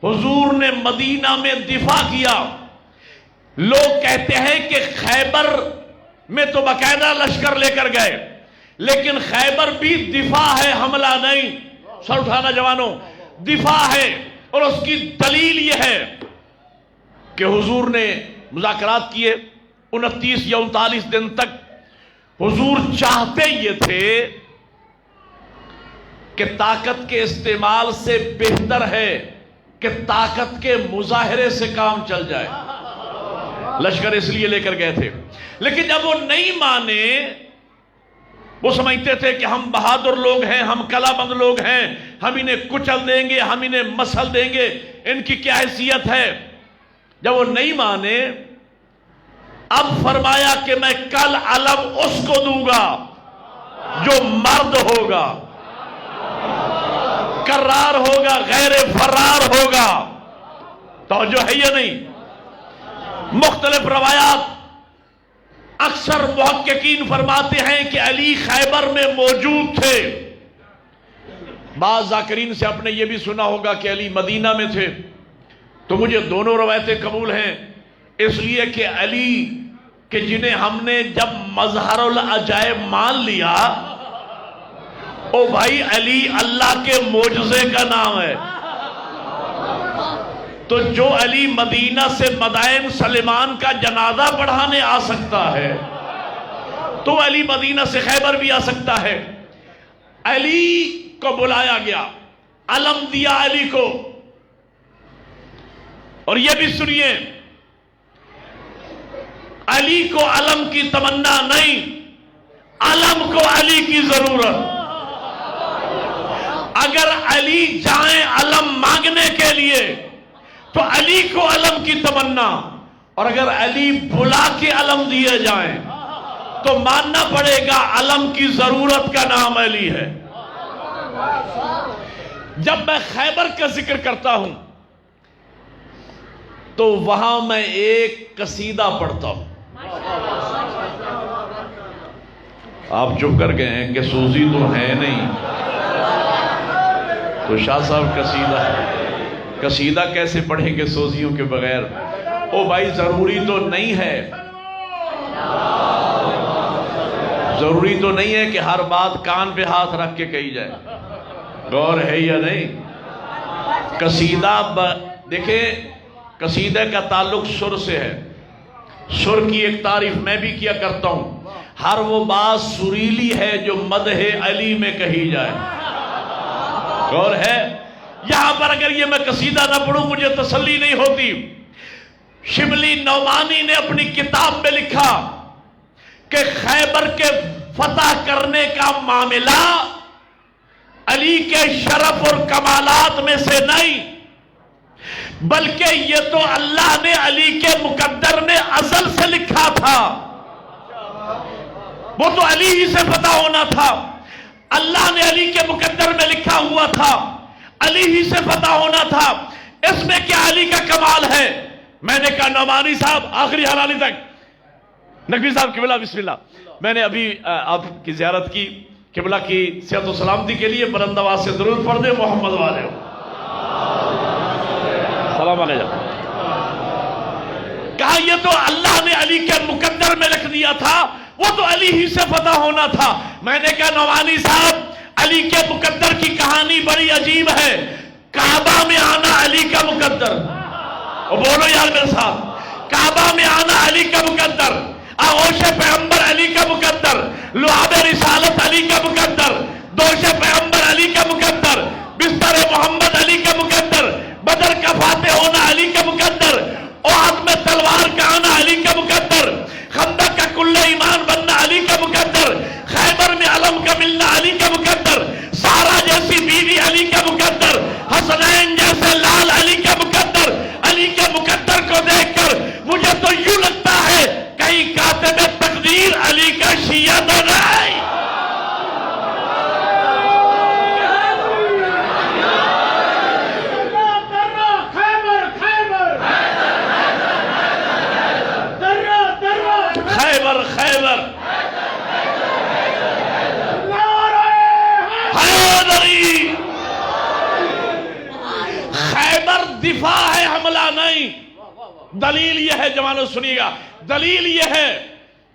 حضور نے مدینہ میں دفاع کیا. لوگ کہتے ہیں کہ خیبر میں تو باقاعدہ لشکر لے کر گئے، لیکن خیبر بھی دفاع ہے، حملہ نہیں. سر اٹھانا جوانوں، دفاع ہے. اور اس کی دلیل یہ ہے کہ حضور نے مذاکرات کیے 29 یا 39 دن تک. حضور چاہتے یہ تھے کہ طاقت کے استعمال سے بہتر ہے کہ طاقت کے مظاہرے سے کام چل جائے. لشکر اس لیے لے کر گئے تھے، لیکن جب وہ نہیں مانے، وہ سمجھتے تھے کہ ہم بہادر لوگ ہیں، ہم کلا بند لوگ ہیں، ہم انہیں کچل دیں گے، ہم انہیں مسل دیں گے، ان کی کیا حیثیت ہے۔ جب وہ نہیں مانے، اب فرمایا کہ میں کل علم اس کو دوں گا جو مرد ہوگا، کرار ہوگا، غیر فرار ہوگا۔ توجہ ہے یا نہیں؟ مختلف روایات، اکثر محققین فرماتے ہیں کہ علی خیبر میں موجود تھے، بعض ذاکرین سے آپ نے یہ بھی سنا ہوگا کہ علی مدینہ میں تھے۔ تو مجھے دونوں روایتیں قبول ہیں، اس لیے کہ علی کہ جنہیں ہم نے جب مظہر العجائب مان لیا، او بھائی علی اللہ کے معجزے کا نام ہے، تو جو علی مدینہ سے مدائن سلیمان کا جنازہ پڑھانے آ سکتا ہے تو علی مدینہ سے خیبر بھی آ سکتا ہے۔ علی کو بلایا گیا، علم دیا علی کو، اور یہ بھی سنیے، علی کو علم کی تمنا نہیں، علم کو علی کی ضرورت۔ اگر علی جائیں علم مانگنے کے لیے تو علی کو علم کی تمنا، اور اگر علی بلا کے علم دیے جائیں تو ماننا پڑے گا علم کی ضرورت کا نام علی ہے۔ جب میں خیبر کا ذکر کرتا ہوں تو وہاں میں ایک قصیدہ پڑھتا ہوں۔ آپ چپ کر گئے ہیں کہ سوزی تو ہے نہیں، تو شاہ صاحب قصیدہ کیسے پڑھیں گے سوزیوں کے بغیر؟ او بھائی ضروری تو نہیں ہے، ضروری تو نہیں ہے کہ ہر بات کان پہ ہاتھ رکھ کے کہی جائے، غور ہے یا نہیں؟ قصیدہ دیکھیں، قصیدہ کا تعلق سر سے ہے، سر کی ایک تعریف میں بھی کیا کرتا ہوں، ہر وہ بات سریلی ہے جو مدح علی میں کہی جائے، غور ہے؟ یہاں پر اگر یہ میں قصیدہ نہ پڑھوں مجھے تسلی نہیں ہوتی۔ شبلی نعمانی نے اپنی کتاب میں لکھا کہ خیبر کے فتح کرنے کا معاملہ علی کے شرف اور کمالات میں سے نہیں، بلکہ یہ تو اللہ نے علی کے مقدر میں ازل سے لکھا تھا، وہ تو علی ہی سے فتح ہونا تھا، اللہ نے علی کے مقدر میں لکھا ہوا تھا، علی ہی سے فتح ہونا تھا، اس میں کیا علی کا کمال ہے؟ میں نے کہا نعمانی صاحب آخری حلالی تک، نقوی صاحب قبلہ بسم اللہ، میں نے ابھی آپ کی زیارت کی، قبلہ کی صحت و سلامتی کے لیے بلند آواز سے درود پڑھ دے محمد والے سلام علیکم۔ کہا یہ تو اللہ نے علی کے مقدر میں لکھ دیا تھا، وہ تو علی ہی سے فتح ہونا تھا۔ میں نے کہا نعمانی صاحب علی کے مقدر کی کہانی بڑی عجیب ہے، کعبہ میں آنا علی کا مقدر، بولو یار میرے ساتھ، کعبہ میں آنا علی کا مقدر، آغوش پیغمبر علی کا مقدر، لعاب رسالت علی کا مقدر، دوش پیغمبر علی کا مقدر، بستر محمد علی کا مقدر، بدر کا فاتح ہونا علی کا مقدر، احد میں تلوار کا آنا علی کا مقدر، خندق کا کل ایمان بننا علی کا مقدر، خیبر میں علم کا ملنا علی کا مقدر، سارا جیسی بیوی علی کا مقدر، حسنین جیسے لال علی کا مقدر۔ علی کے مقدر کو دیکھ کر مجھے تو یوں لگتا ہے کہیں کاتب تقدیر علی کا شیعہ تو نہیں۔ خیبر خیبر حیدری، خیبر دفاع ہے، حملہ نہیں۔ دلیل یہ ہے جوانوں سنیے گا، دلیل یہ ہے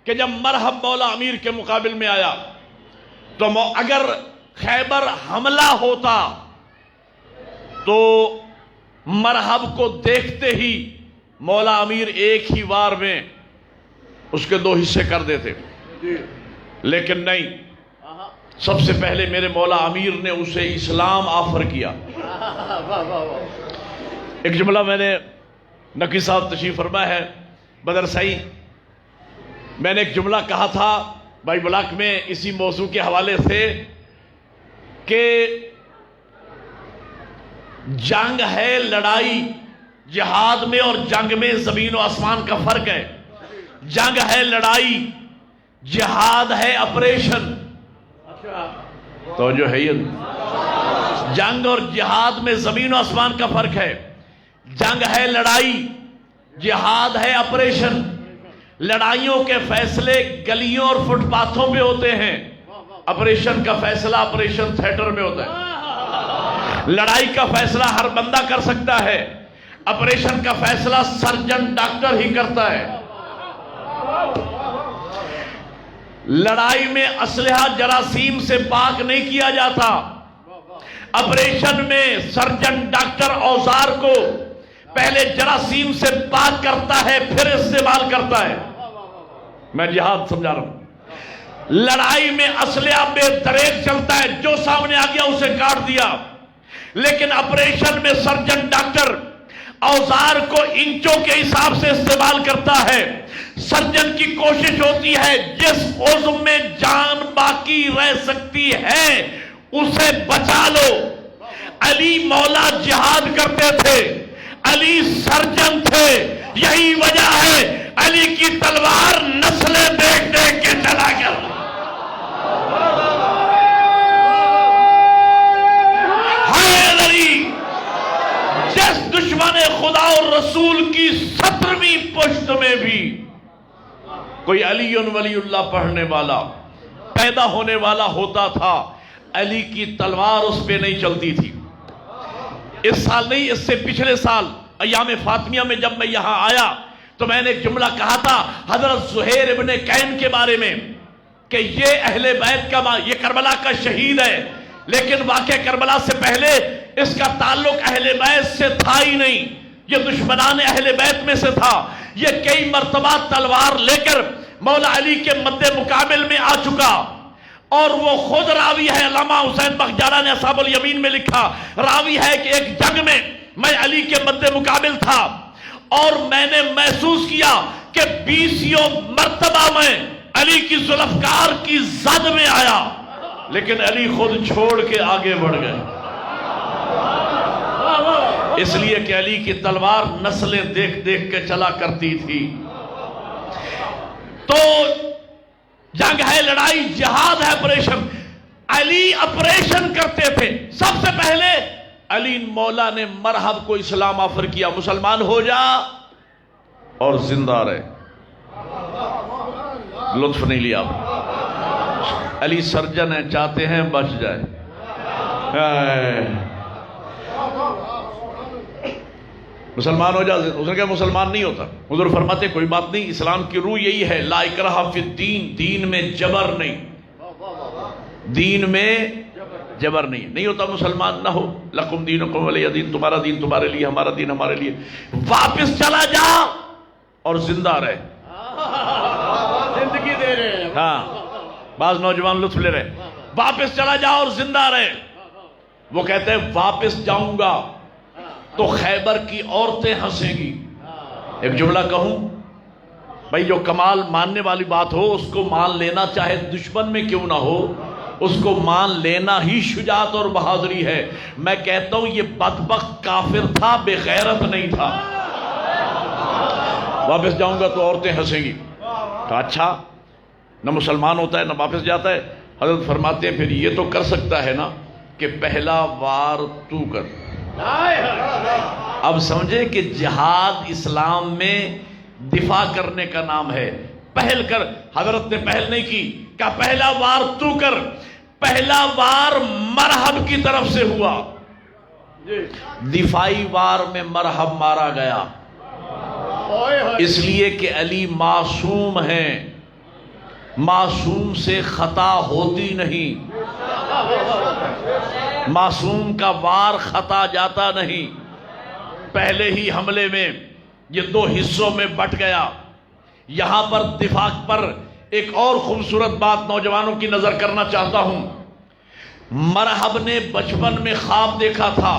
کہ جب مرحب مولا امیر کے مقابل میں آیا تو اگر خیبر حملہ ہوتا تو مرحب کو دیکھتے ہی مولا امیر ایک ہی وار میں اس کے 2 حصے کر دیتے، لیکن نہیں، سب سے پہلے میرے مولا امیر نے اسے اسلام آفر کیا۔ ایک جملہ میں نے نقی صاحب تشریف فرمایا ہے بدر سعید، میں نے ایک جملہ کہا تھا بھائی بلاک میں اسی موضوع کے حوالے سے کہ جنگ ہے لڑائی، جہاد میں اور جنگ میں زمین و آسمان کا فرق ہے. جنگ ہے لڑائی، جہاد ہے آپریشن. تو جو ہے یہ جنگ اور جہاد میں زمین و آسمان کا فرق ہے. جنگ ہے لڑائی، جہاد ہے آپریشن. لڑائیوں کے فیصلے گلیوں اور فٹ پاتھوں پہ ہوتے ہیں، آپریشن کا فیصلہ آپریشن تھیٹر میں ہوتا ہے. لڑائی کا فیصلہ ہر بندہ کر سکتا ہے، آپریشن کا فیصلہ سرجن ڈاکٹر ہی کرتا ہے. لڑائی میں اسلحہ جراثیم سے پاک نہیں کیا جاتا، آپریشن میں سرجن ڈاکٹر اوزار کو پہلے جراثیم سے پاک کرتا ہے پھر استعمال کرتا ہے. میں جہاد سمجھا رہا ہوں. لڑائی میں اسلحہ بے دریغ چلتا ہے، جو سامنے آ گیا اسے کاٹ دیا. لیکن آپریشن میں سرجن ڈاکٹر اوزار کو انچوں کے حساب سے استعمال کرتا ہے. سرجن کی کوشش ہوتی ہے جس عضو میں جان باقی رہ سکتی ہے اسے بچا لو. علی مولا جہاد کرتے تھے، علی سرجن تھے. یہی وجہ ہے علی کی تلوار نسلیں دیکھ دیکھ کے چلا گیا. علی جس دشمن خدا اور رسول کی 17ویں پشت میں بھی کوئی علی ولی اللہ پڑھنے والا پیدا ہونے والا ہوتا تھا، علی کی تلوار اس پہ نہیں چلتی تھی. اس سال نہیں، اس سے پچھلے سال ایام فاطمیہ میں جب میں یہاں آیا تو میں نے ایک جملہ کہا تھا حضرت زہیر ابن کین کے بارے میں کہ یہ اہل بیت کا، یہ کربلا کا شہید ہے، لیکن واقعہ کربلا سے پہلے اس کا تعلق اہل بیت سے تھا ہی نہیں، یہ دشمنان اہل بیت میں سے تھا. یہ کئی مرتبہ تلوار لے کر مولا علی کے مد مقابل میں آ چکا، اور وہ خود راوی ہے. علامہ حسین بختیارہ نے اصحاب الیمین میں لکھا، راوی ہے کہ ایک جنگ میں میں علی کے مد مقابل تھا اور میں نے محسوس کیا کہ 20 مرتبہ میں علی کی ذوالفقار کی زد میں آیا، لیکن علی خود چھوڑ کے آگے بڑھ گئے. اس لیے کہ علی کی تلوار نسلیں دیکھ دیکھ کے چلا کرتی تھی. تو جنگ ہے لڑائی، جہاد ہے آپریشن. علی آپریشن کرتے تھے. سب سے پہلے علی مولا نے مرحب کو اسلام آفر کیا، مسلمان ہو جا اور زندہ رہے. لطف نہیں لیا. علی سرجن ہے، چاہتے ہیں بچ جائے. مسلمان ہو جا. اس نے کہا مسلمان نہیں ہوتا. حضور فرماتے کوئی بات نہیں، اسلام کی روح یہی ہے، لا اکراہ فی الدین، دین میں جبر نہیں، دین میں جبر نہیں ہوتا. مسلمان نہ ہو، لکم دینکم ولی دین، تمہارا دین تمہارے لیے، ہمارا دین ہمارے لیے. واپس چلا جا اور زندہ رہے. زندگی دے رہے ہیں. ہاں، بعض نوجوان لطف لے رہے. واپس چلا جا اور زندہ رہے. وہ کہتے ہیں واپس جاؤں گا تو خیبر کی عورتیں ہنسیں گی. ایک جملہ کہوں بھائی، جو کمال ماننے والی بات ہو اس کو مان لینا، چاہے دشمن میں کیوں نہ ہو، اس کو مان لینا ہی شجاعت اور بہادری ہے. میں کہتا ہوں یہ بدبخت کافر تھا، بے غیرت نہیں تھا. واپس جاؤں گا تو عورتیں ہنسیں گی. کہا اچھا، نہ مسلمان ہوتا ہے نہ واپس جاتا ہے. حضرت فرماتے ہیں پھر یہ تو کر سکتا ہے نا کہ پہلا وار تو کر. اب سمجھے کہ جہاد اسلام میں دفاع کرنے کا نام ہے. پہل کر. حضرت نے پہل نہیں کی، کہا پہلا وار تو کر. پہلا وار مرحب کی طرف سے ہوا، دفاعی وار میں مرحب مارا گیا. اس لیے کہ علی معصوم ہیں، معصوم سے خطا ہوتی نہیں، معصوم کا وار خطا جاتا نہیں. پہلے ہی حملے میں یہ 2 حصوں میں بٹ گیا. یہاں پر دفاع پر ایک اور خوبصورت بات نوجوانوں کی نظر کرنا چاہتا ہوں. مرحب نے بچپن میں خواب دیکھا تھا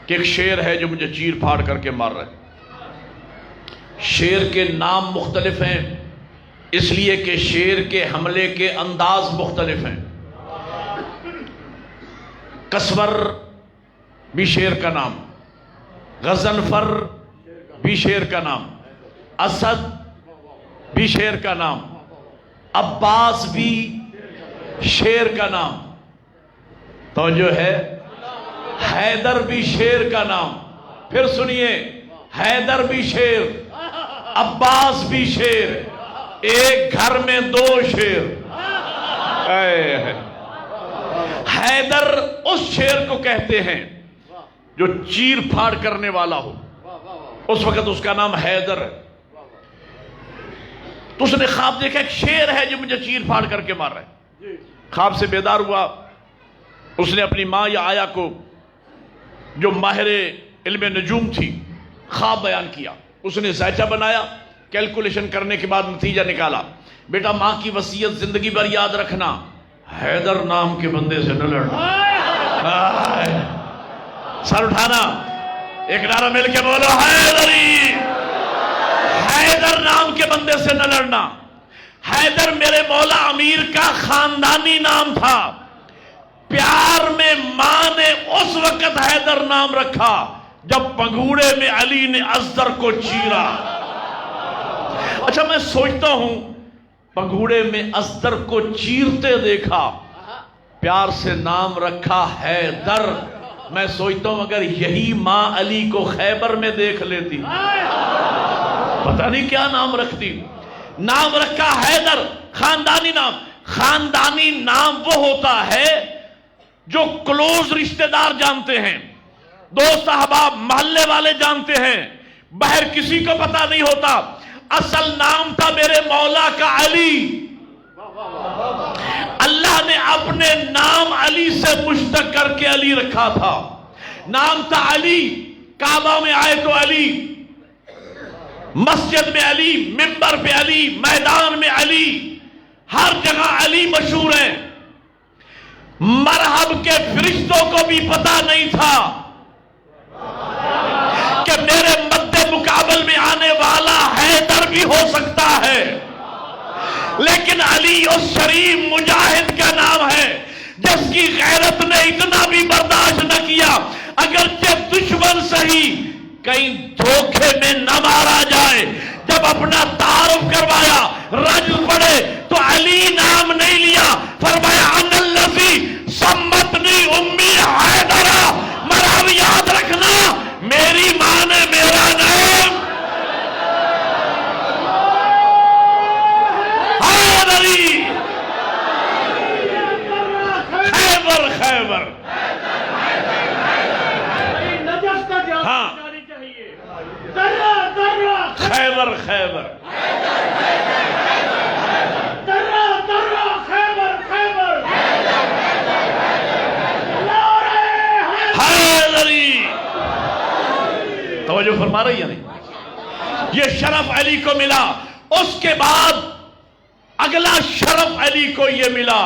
کہ ایک شیر ہے جو مجھے چیر پھاڑ کر کے مار رہا ہے. شیر کے نام مختلف ہیں اس لیے کہ شیر کے حملے کے انداز مختلف ہیں. کسور بھی شیر کا نام، غضنفر بھی شیر کا نام، اسد بھی شیر کا نام، عباس بھی شیر کا نام. توجہ ہے؟ حیدر بھی شیر کا نام. پھر سنیے، حیدر بھی شیر، عباس بھی شیر، ایک گھر میں دو شیر. حیدر اس شیر کو کہتے ہیں جو چیر پھاڑ کرنے والا ہو، اس وقت اس کا نام حیدر ہے. تو اس نے خواب دیکھا ایک شیر ہے جو مجھے چیر پھاڑ کر کے مار رہا ہے. خواب سے بیدار ہوا، اس نے اپنی ماں یا آیا کو جو ماہر علم نجوم تھی خواب بیان کیا. اس نے ذائچہ بنایا، کیلکولیشن کرنے کے بعد نتیجہ نکالا. بیٹا ماں کی وصیت زندگی بھر یاد رکھنا، حیدر نام کے بندے سے نہ لڑنا. سر اٹھانا، ایک نعرہ مل کے بولو، حیدری. حیدر نام کے بندے سے نہ لڑنا. حیدر میرے مولا امیر کا خاندانی نام تھا. پیار میں ماں نے اس وقت حیدر نام رکھا جب پنگوڑے میں علی نے ازدر کو چیرا. اچھا میں سوچتا ہوں پنگوڑے میں ازدر کو چیرتے دیکھا، پیار سے نام رکھا حیدر. میں سوچتا ہوں اگر یہی ماں علی کو خیبر میں دیکھ لیتی پتہ نہیں کیا نام رکھتی. نام رکھا حیدر، خاندانی نام. خاندانی نام وہ ہوتا ہے جو کلوز رشتہ دار جانتے ہیں، دوست احباب محلے والے جانتے ہیں، باہر کسی کو پتہ نہیں ہوتا. اصل نام تھا میرے مولا کا علی. اللہ نے اپنے نام علی سے مشتق کر کے علی رکھا تھا. نام تھا علی. کعبہ میں آئے تو علی، مسجد میں علی، منبر پہ علی، میدان میں علی، ہر جگہ علی مشہور ہے. مرحب کے فرشتوں کو بھی پتا نہیں تھا کہ میرے مد مقابل میں آنے والا حیدر بھی ہو سکتا ہے. لیکن علی اس شریف مجاہد کا نام ہے جس کی غیرت نے اتنا بھی برداشت نہ کیا، اگرچہ دشمن صحیح کہیں دھوکے میں نہ مارا جائے. جب اپنا تعارف کروایا، رجل پڑے تو علی نام نہیں لیا، فرمایا ان الذی سمتنی امی حیدرہ. مرحب یاد رکھنا، میری ماں نے میرا نام حیدری. خیبر خیبر ہاں، خیبر خیبر حیدری. توجہ فرما رہی ہے نہیں؟ یہ شرف علی کو ملا. اس کے بعد اگلا شرف علی کو یہ ملا،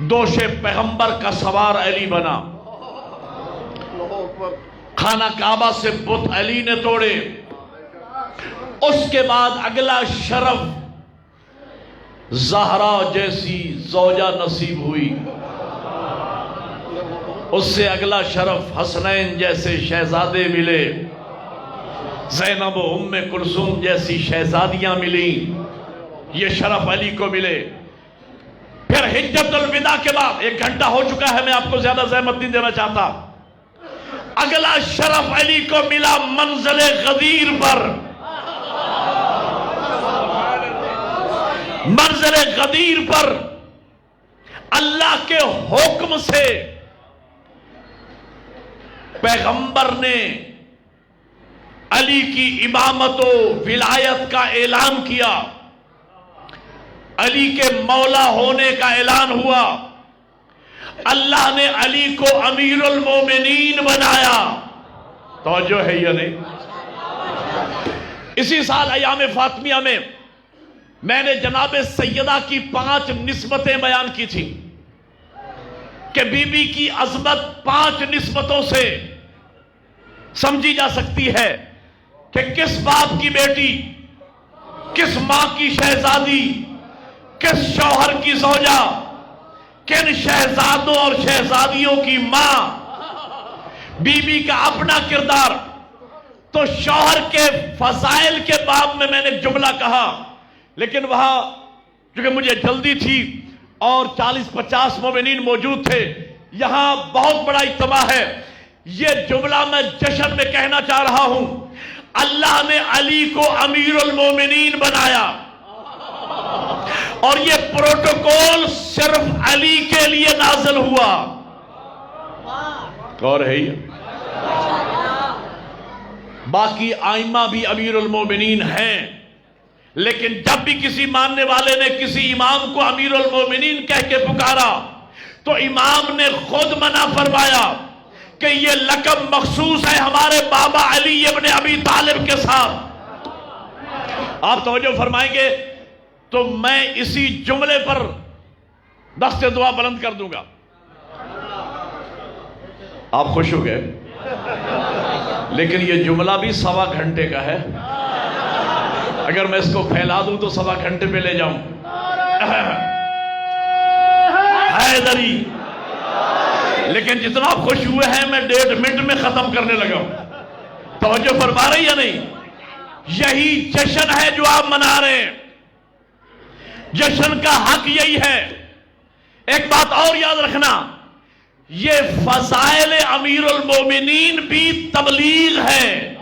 دوش پیغمبر کا سوار علی بنا. خانہ کعبہ سے بت علی نے توڑے. اس کے بعد اگلا شرف زہرا جیسی زوجہ نصیب ہوئی. اس سے اگلا شرف حسنین جیسے شہزادے ملے، زینب و ام کلثوم جیسی شہزادیاں ملی. یہ شرف علی کو ملے. پھر حجت الوداع کے بعد، 1 گھنٹہ ہو چکا ہے، میں آپ کو زیادہ زحمت نہیں دینا چاہتا. اگلا شرف علی کو ملا منزل غدیر پر. منزل غدیر پر اللہ کے حکم سے پیغمبر نے علی کی امامت و ولایت کا اعلان کیا. علی کے مولا ہونے کا اعلان ہوا. اللہ نے علی کو امیر المومنین بنایا. توجہ ہے یا نہیں؟ اسی سال ایام فاطمیہ میں نے جناب سیدہ کی 5 نسبتیں بیان کی تھی کہ بی بی کی عظمت 5 نسبتوں سے سمجھی جا سکتی ہے کہ کس باپ کی بیٹی، کس ماں کی شہزادی، کس شوہر کی زوجہ، کن شہزادوں اور شہزادیوں کی ماں، بی بی کا اپنا کردار. تو شوہر کے فضائل کے باب میں نے ایک جملہ کہا، لیکن وہاں کیونکہ مجھے جلدی تھی اور 40-50 مومنین موجود تھے، یہاں بہت بڑا اجتماع ہے. یہ جملہ میں جشن میں کہنا چاہ رہا ہوں. اللہ نے علی کو امیر المومنین بنایا اور یہ پروٹوکول صرف علی کے لیے نازل ہوا. اور ہے باقی آئمہ بھی امیر المومنین ہیں، لیکن جب بھی کسی ماننے والے نے کسی امام کو امیر المومنین کہہ کے پکارا تو امام نے خود منع فرمایا کہ یہ لقب مخصوص ہے ہمارے بابا علی ابن ابی طالب کے ساتھ. آپ توجہ فرمائیں گے تو میں اسی جملے پر دست دعا بلند کر دوں گا. آپ خوش ہو گئے، لیکن یہ جملہ بھی 1.25 گھنٹے کا ہے. اگر میں اس کو پھیلا دوں تو 1.25 گھنٹے پہ لے جاؤں. حیدری، لیکن جتنا خوش ہوئے ہیں میں 1.5 منٹ میں ختم کرنے لگا ہوں. توجہ فرما رہی یا نہیں؟ یہی جشن ہے جو آپ منا رہے ہیں. جشن کا حق یہی ہے. ایک بات اور یاد رکھنا، یہ فضائل امیر المومنین بھی تبلیغ ہے.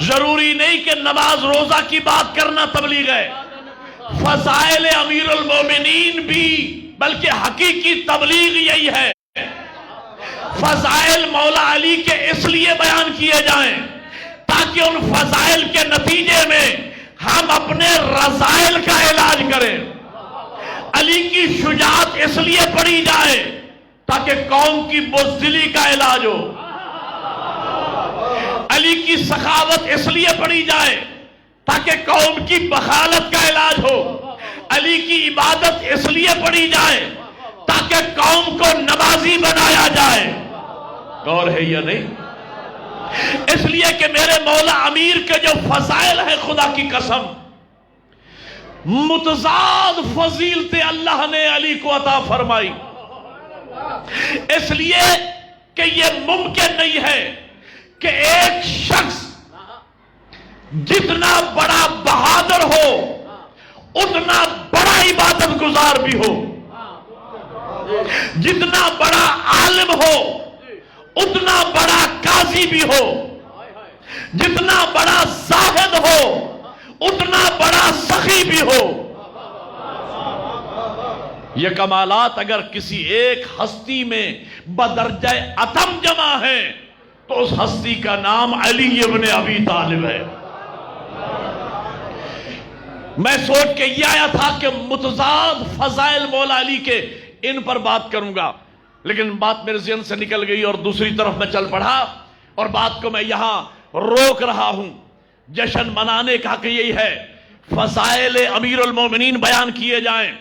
ضروری نہیں کہ نماز روزہ کی بات کرنا تبلیغ ہے. فضائل امیر المومنین بھی بلکہ حقیقی تبلیغ یہی ہے. فضائل مولا علی کے اس لیے بیان کیے جائیں تاکہ ان فضائل کے نتیجے میں ہم اپنے رذائل کا علاج کریں. علی کی شجاعت اس لیے پڑھی جائے تاکہ قوم کی بزدلی کا علاج ہو. علی کی سخاوت اس لیے پڑھی جائے تاکہ قوم کی بخالت کا علاج ہو. علی کی عبادت اس لیے پڑھی جائے تاکہ قوم کو نمازی بنایا جائے. غور ہے یا نہیں؟ اس لیے کہ میرے مولا امیر کے جو فضائل ہیں، خدا کی قسم متضاد فضیلتیں اللہ نے علی کو عطا فرمائی. اس لیے کہ یہ ممکن نہیں ہے کہ ایک شخص جتنا بڑا بہادر ہو اتنا بڑا عبادت گزار بھی ہو، جتنا بڑا عالم ہو اتنا بڑا قاضی بھی ہو، جتنا بڑا زاہد ہو اتنا بڑا سخی بھی ہو. یہ کمالات اگر کسی ایک ہستی میں بدرجہ اتم جمع ہے تو اس ہستی کا نام علی ابن ابی طالب ہے. میں سوچ کے یہ آیا تھا کہ متضاد فضائل مولا علی کے ان پر بات کروں گا، لیکن بات میرے ذہن سے نکل گئی اور دوسری طرف میں چل پڑا اور بات کو میں یہاں روک رہا ہوں. جشن منانے کا حق یہی ہے، فضائل امیر المومنین بیان کیے جائیں.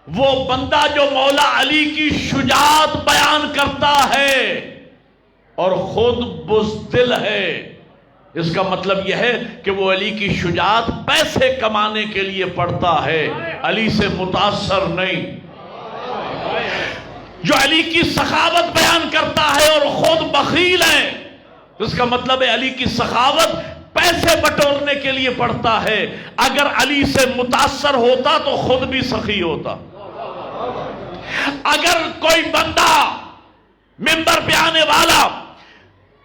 وہ بندہ جو مولا علی کی شجاعت بیان کرتا ہے اور خود بزدل ہے، اس کا مطلب یہ ہے کہ وہ علی کی شجاعت پیسے کمانے کے لیے پڑھتا ہے، علی سے متاثر نہیں. جو علی کی سخاوت بیان کرتا ہے اور خود بخیل ہے، اس کا مطلب ہے علی کی سخاوت پیسے بٹورنے کے لیے پڑھتا ہے. اگر علی سے متاثر ہوتا تو خود بھی سخی ہوتا. اگر کوئی بندہ منبر پہ آنے والا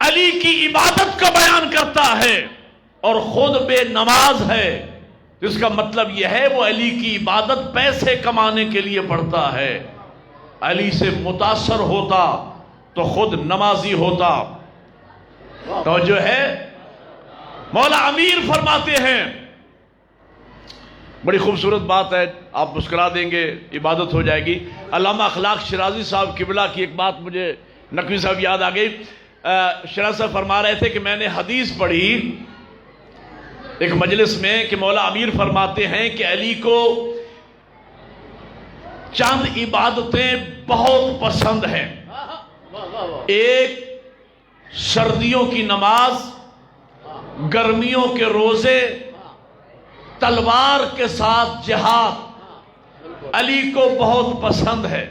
علی کی عبادت کو بیان کرتا ہے اور خود بے نماز ہے، اس کا مطلب یہ ہے وہ علی کی عبادت پیسے کمانے کے لیے پڑھتا ہے. علی سے متاثر ہوتا تو خود نمازی ہوتا. تو جو ہے مولا امیر فرماتے ہیں، بڑی خوبصورت بات ہے، آپ مسکرا دیں گے عبادت ہو جائے گی. علامہ اخلاق شرازی صاحب قبلہ کی ایک بات مجھے نقوی صاحب یاد آ گئی. شرازی صاحب فرما رہے تھے کہ میں نے حدیث پڑھی ایک مجلس میں کہ مولا امیر فرماتے ہیں کہ علی کو چند عبادتیں بہت پسند ہیں. ایک سردیوں کی نماز، گرمیوں کے روزے، تلوار کے ساتھ جہاد علی کو بہت پسند ہے۔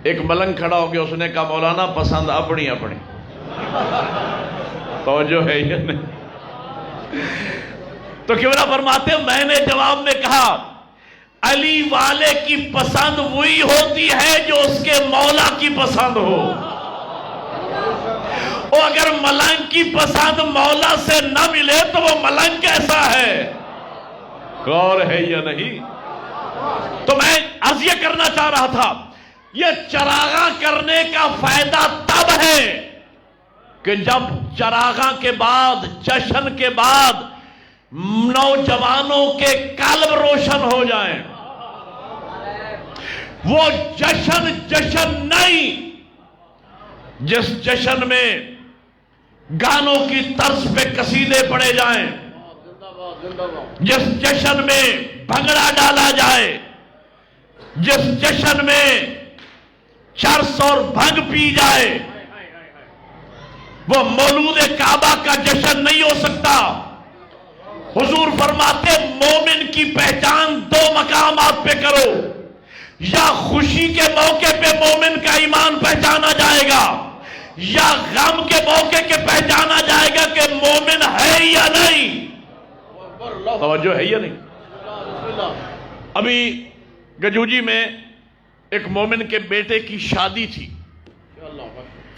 ایک ملنگ کھڑا ہو گیا، اس نے کہا مولانا پسند اپنی اپنی، توجہ ہے یہ نہیں؟ تو قبلہ فرماتے ہیں میں نے جواب میں کہا علی والے کی پسند وہی ہوتی ہے جو اس کے مولا کی پسند ہو، اور اگر ملنگ کی پسند مولا سے نہ ملے تو وہ ملنگ کیسا ہے؟ غور ہے یا نہیں؟ تو میں عرض یہ کرنا چاہ رہا تھا، یہ چراغاں کرنے کا فائدہ تب ہے کہ جب چراغاں کے بعد، جشن کے بعد نوجوانوں کے قلب روشن ہو جائیں۔ وہ جشن نہیں جس جشن میں گانوں کی طرز پہ قصیدے پڑے جائیں، جس جشن میں بھنگڑا ڈالا جائے، جس جشن میں چرس اور بھنگ پی جائے، وہ مولود کعبہ کا جشن نہیں ہو سکتا۔ حضور فرماتے مومن کی پہچان دو مقامات پہ کرو، یا خوشی کے موقع پہ مومن کا ایمان پہچانا جائے گا، یا غم کے موقع کے پہچانا جائے گا کہ مومن ہے یا نہیں۔ توجہ ہے یا نہیں؟ ابھی گجوجی میں ایک مومن کے بیٹے کی شادی تھی،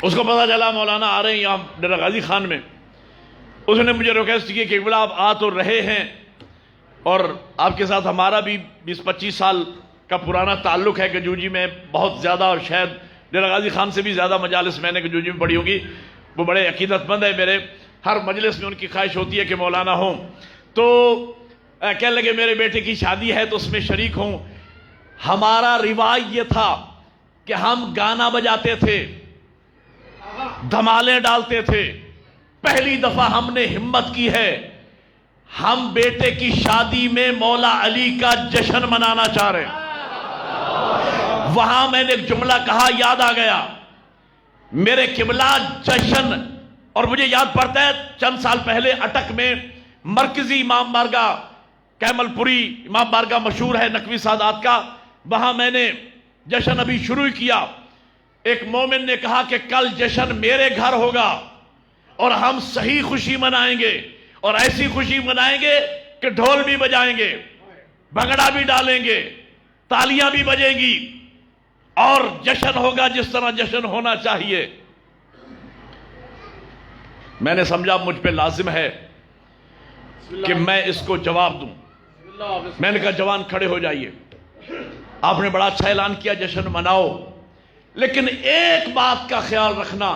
اس کو پتا چلا مولانا آ رہے ہیں یہاں ڈیرہ غازی خان میں۔ اس نے مجھے ریکویسٹ کی کہ بلا آپ آ تو رہے ہیں اور آپ کے ساتھ ہمارا بھی 20-25 سال کا پرانا تعلق ہے گجوجی میں، بہت زیادہ، اور شاید ڈیرہ غازی خان سے بھی زیادہ مجالس میں نے گجوجی میں پڑھی ہوگی۔ وہ بڑے عقیدت مند ہے، میرے ہر مجلس میں ان کی خواہش ہوتی ہے کہ مولانا ہوں۔ تو کہنے لگے میرے بیٹے کی شادی ہے تو اس میں شریک ہوں۔ ہمارا رواج یہ تھا کہ ہم گانا بجاتے تھے، دھمالے ڈالتے تھے۔ پہلی دفعہ ہم نے ہمت کی ہے، ہم بیٹے کی شادی میں مولا علی کا جشن منانا چاہ رہے ہیں۔ وہاں میں نے ایک جملہ کہا، یاد آ گیا میرے قبلہ جشن، اور مجھے یاد پڑتا ہے چند سال پہلے اٹک میں مرکزی امام بارگاہ کیمل پوری امام بارگاہ مشہور ہے نقوی سادات کا، وہاں میں نے جشن ابھی شروع کیا۔ ایک مومن نے کہا کہ کل جشن میرے گھر ہوگا اور ہم صحیح خوشی منائیں گے، اور ایسی خوشی منائیں گے کہ ڈھول بھی بجائیں گے، بھنگڑا بھی ڈالیں گے، تالیاں بھی بجیں گی، اور جشن ہوگا جس طرح جشن ہونا چاہیے۔ میں نے سمجھا مجھ پہ لازم ہے کہ میں اس کو جواب دوں۔ میں نے کہا جوان کھڑے ہو جائیے، آپ نے بڑا اچھا اعلان کیا جشن مناؤ، لیکن ایک بات کا خیال رکھنا،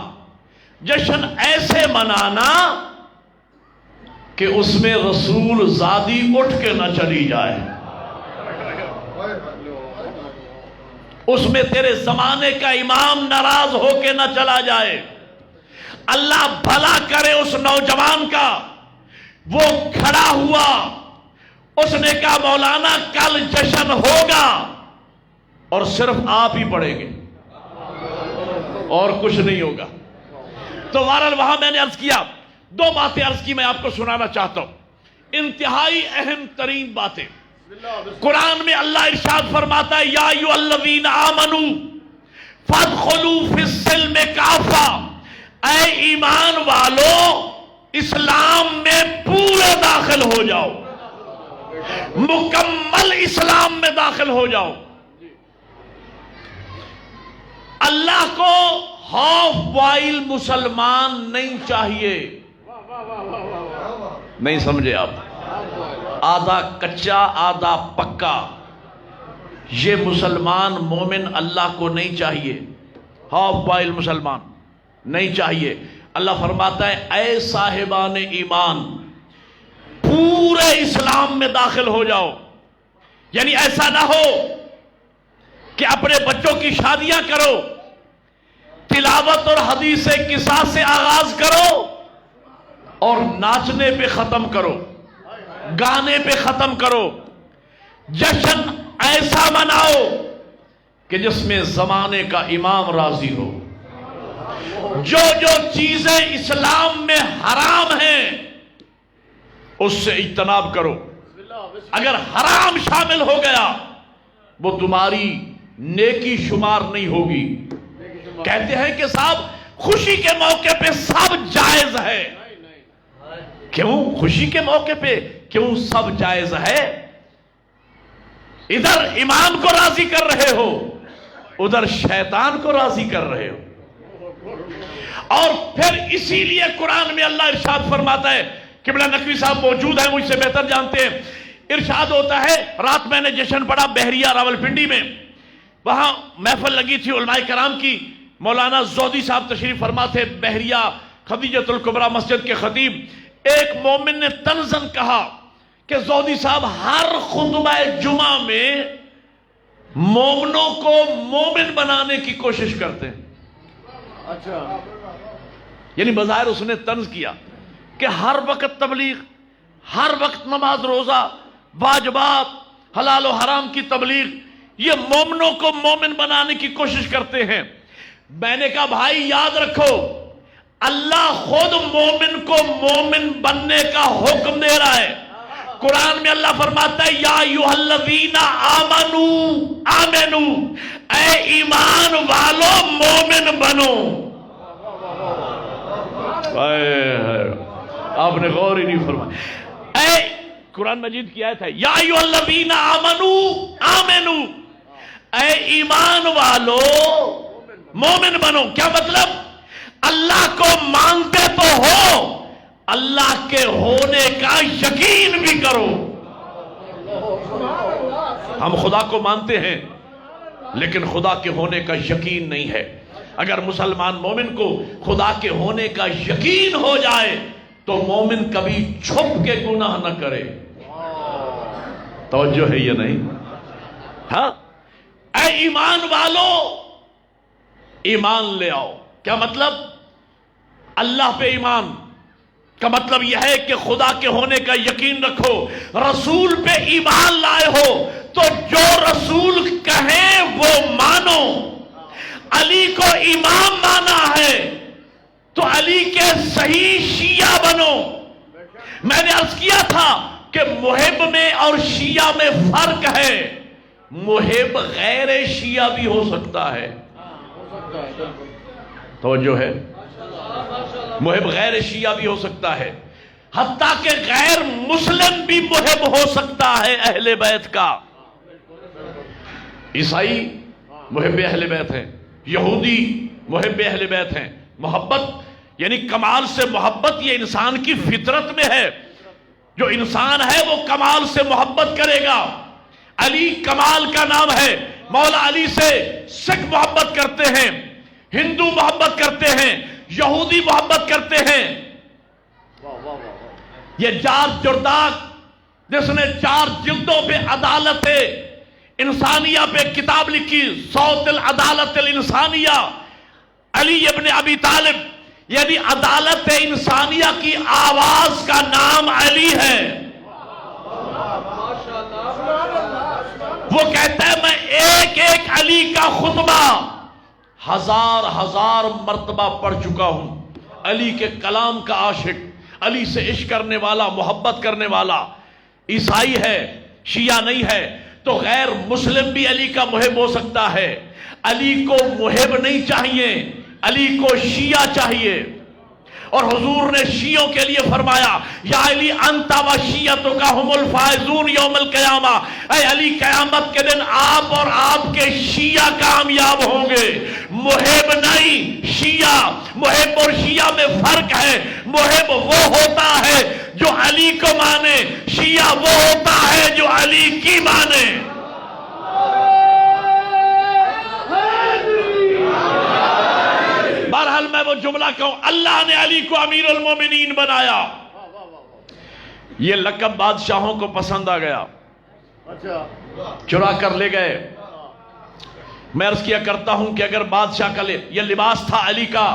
جشن ایسے منانا کہ اس میں رسول زادی اٹھ کے نہ چلی جائے، اس میں تیرے زمانے کا امام ناراض ہو کے نہ چلا جائے۔ اللہ بھلا کرے اس نوجوان کا، وہ کھڑا ہوا، اس نے کہا مولانا کل جشن ہوگا اور صرف آپ ہی پڑھیں گے اور کچھ نہیں ہوگا۔ تو بہرحال وہاں میں نے عرض کیا، دو باتیں عرض کی، میں آپ کو سنانا چاہتا ہوں، انتہائی اہم ترین باتیں۔ قرآن میں اللہ ارشاد فرماتا ہے یا ایھا الذین آمنوا فادخلوا فی السلم کافہ، اے ایمان والو اسلام میں پورے داخل ہو جاؤ، مکمل اسلام میں داخل ہو جاؤ۔ اللہ کو ہاف بوائل مسلمان نہیں چاہیے، نہیں سمجھے آپ؟ آدھا کچا آدھا پکا، یہ مسلمان مومن اللہ کو نہیں چاہیے، ہاف بوائل مسلمان نہیں چاہیے۔ اللہ فرماتا ہے اے صاحبان ایمان پورے اسلام میں داخل ہو جاؤ، یعنی ایسا نہ ہو کہ اپنے بچوں کی شادیاں کرو، تلاوت اور حدیث قصاص سے آغاز کرو اور ناچنے پہ ختم کرو، گانے پہ ختم کرو۔ جشن ایسا مناؤ کہ جس میں زمانے کا امام راضی ہو، جو جو چیزیں اسلام میں حرام ہیں اس سے اجتناب کرو. اگر حرام شامل ہو گیا وہ تمہاری نیکی شمار نہیں ہوگی. کہتے ہیں کہ صاحب خوشی کے موقع پہ سب جائز ہے. کیوں خوشی کے موقع پہ کیوں سب جائز ہے؟ ادھر ایمان کو راضی کر رہے ہو، ادھر شیطان کو راضی کر رہے ہو. اور پھر اسی لیے قرآن میں اللہ ارشاد فرماتا ہے، قبلہ نقوی صاحب موجود ہیں، مجھ سے بہتر جانتے ہیں. ارشاد ہوتا ہے، رات میں نے جشن پڑھا بحریہ راولپنڈی میں، وہاں محفل لگی تھی علماء کرام کی. مولانا زودی صاحب تشریف فرما تھے، بحریہ خدیجۃ الکبریٰ مسجد کے خطیب. ایک مومن نے طنزاً کہا کہ زودی صاحب ہر خطبہ جمعہ میں مومنوں کو مومن بنانے کی کوشش کرتے ہیں. اچھا، یعنی بظاہر اس نے طنز کیا کہ ہر وقت تبلیغ، ہر وقت نماز روزہ، واجبات، حلال و حرام کی تبلیغ، یہ مومنوں کو مومن بنانے کی کوشش کرتے ہیں. میں نے کہا بھائی یاد رکھو، اللہ خود مومن کو مومن بننے کا حکم دے رہا ہے. قرآن میں اللہ فرماتا ہے یا ایھا الذین آمنو، اے ایمان والو مومن بنو. آپ نے غور ہی نہیں فرمایا. اے قرآن مجید کی آیت ہے یا ایھا الذین آمنو، اے ایمان والو مومن بنو. کیا مطلب؟ اللہ کو مانتے تو ہو، اللہ کے ہونے کا یقین بھی کرو. ہم خدا کو مانتے ہیں لیکن خدا کے ہونے کا یقین نہیں ہے. اگر مسلمان مومن کو خدا کے ہونے کا یقین ہو جائے تو مومن کبھی چھپ کے گناہ نہ کرے. توجہ ہے یہ نہیں؟ ہاں، اے ایمان والو ایمان لے آؤ. کیا مطلب؟ اللہ پہ ایمان کا مطلب یہ ہے کہ خدا کے ہونے کا یقین رکھو. رسول پہ ایمان لائے ہو تو جو رسول کہیں وہ مانو. علی کو امام مانا ہے تو علی کے صحیح شیعہ بنو. میں نے عرض کیا تھا کہ محب میں اور شیعہ میں فرق ہے. محب غیر شیعہ بھی ہو سکتا ہے. توجہ ہے؟ محب غیر شیعہ بھی ہو سکتا ہے، حتیٰ کہ غیر مسلم بھی محب ہو سکتا ہے اہل بیت کا. عیسائی محب اہل بیت ہیں، یہودی محب اہل بیت ہیں. محبت یعنی کمال سے محبت یہ انسان کی فطرت میں ہے. جو انسان ہے وہ کمال سے محبت کرے گا. علی کمال کا نام ہے. مولا علی سے سکھ محبت کرتے ہیں، ہندو محبت کرتے ہیں، یہودی محبت کرتے ہیں. یہ جارج جرداق جس نے 4 جلدوں پہ عدالت انسانیہ پہ کتاب لکھی، صوت العدالت الانسانیہ، علی ابن ابی طالب، یعنی عدالت انسانیہ کی آواز کا نام علی ہے. وہ کہتا ہے میں ایک ایک علی کا خطبہ ہزار مرتبہ پڑھ چکا ہوں. علی کے کلام کا عاشق، علی سے عشق کرنے والا، محبت کرنے والا. عیسائی ہے، شیعہ نہیں ہے تو غیر مسلم بھی علی کا محب ہو سکتا ہے. علی کو محب نہیں چاہیے، علی کو شیعہ چاہیے. اور حضور نے شیعوں کے لیے فرمایا یا علی انت و شیعتک ھم الفائزون یوم القیامہ. اے علی قیامت کے دن آپ اور آپ کے شیعہ کامیاب ہوں گے. محب نہیں، شیعہ. محب اور شیعہ میں فرق ہے. محب وہ ہوتا ہے جو علی کو مانے، شیعہ وہ ہوتا ہے جو علی کی مانے. بہرحال میں وہ جملہ کہوں، اللہ نے علی کو امیر المومنین بنایا. یہ لقب بادشاہوں کو پسند آ گیا، چرا کر لے گئے. میں عرض کیا کرتا ہوں کہ اگر بادشاہ کا یہ لباس تھا علی کا،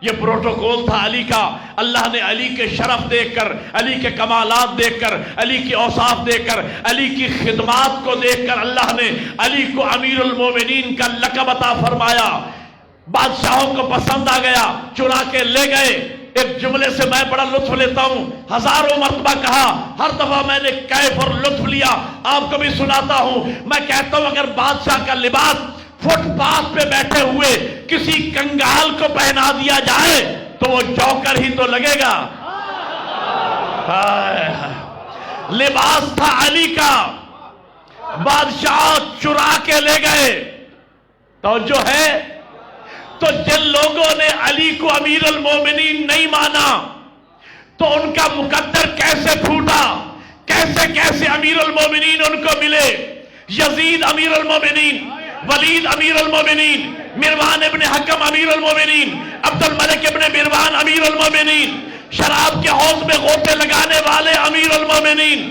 یہ پروٹوکول تھا علی کا، اللہ نے علی کے شرف دیکھ کر، علی کے کمالات دیکھ کر، علی کے اوصاف دیکھ کر، علی کی خدمات کو دیکھ کر اللہ نے علی کو امیر المومنین کا لقب عطا فرمایا. بادشاہوں کو پسند آ گیا، چرا کے لے گئے۔ ایک جملے سے میں بڑا لطف لیتا ہوں، ہزاروں مرتبہ کہا، ہر دفعہ میں نے کیف اور لطف لیا، آپ کو بھی سناتا ہوں۔ میں کہتا ہوں اگر بادشاہ کا لباس فٹ پاتھ پہ بیٹھے ہوئے کسی کنگال کو پہنا دیا جائے تو وہ جوکر ہی تو لگے گا۔ لباس تھا علی کا، بادشاہ چرا کے لے گئے۔ توجہ ہے؟ تو جن لوگوں نے علی کو امیر المومنین نہیں مانا تو ان کا مقدر کیسے پھوٹا، کیسے کیسے امیر المومنین ان کو ملے۔ یزید امیر المومنین، ولید امیر المومنین، مروان ابن حکم امیر المومنین، عبد الملک ابن مروان امیر المومنین، شراب کے حوض میں غوطے لگانے والے امیر المومنین،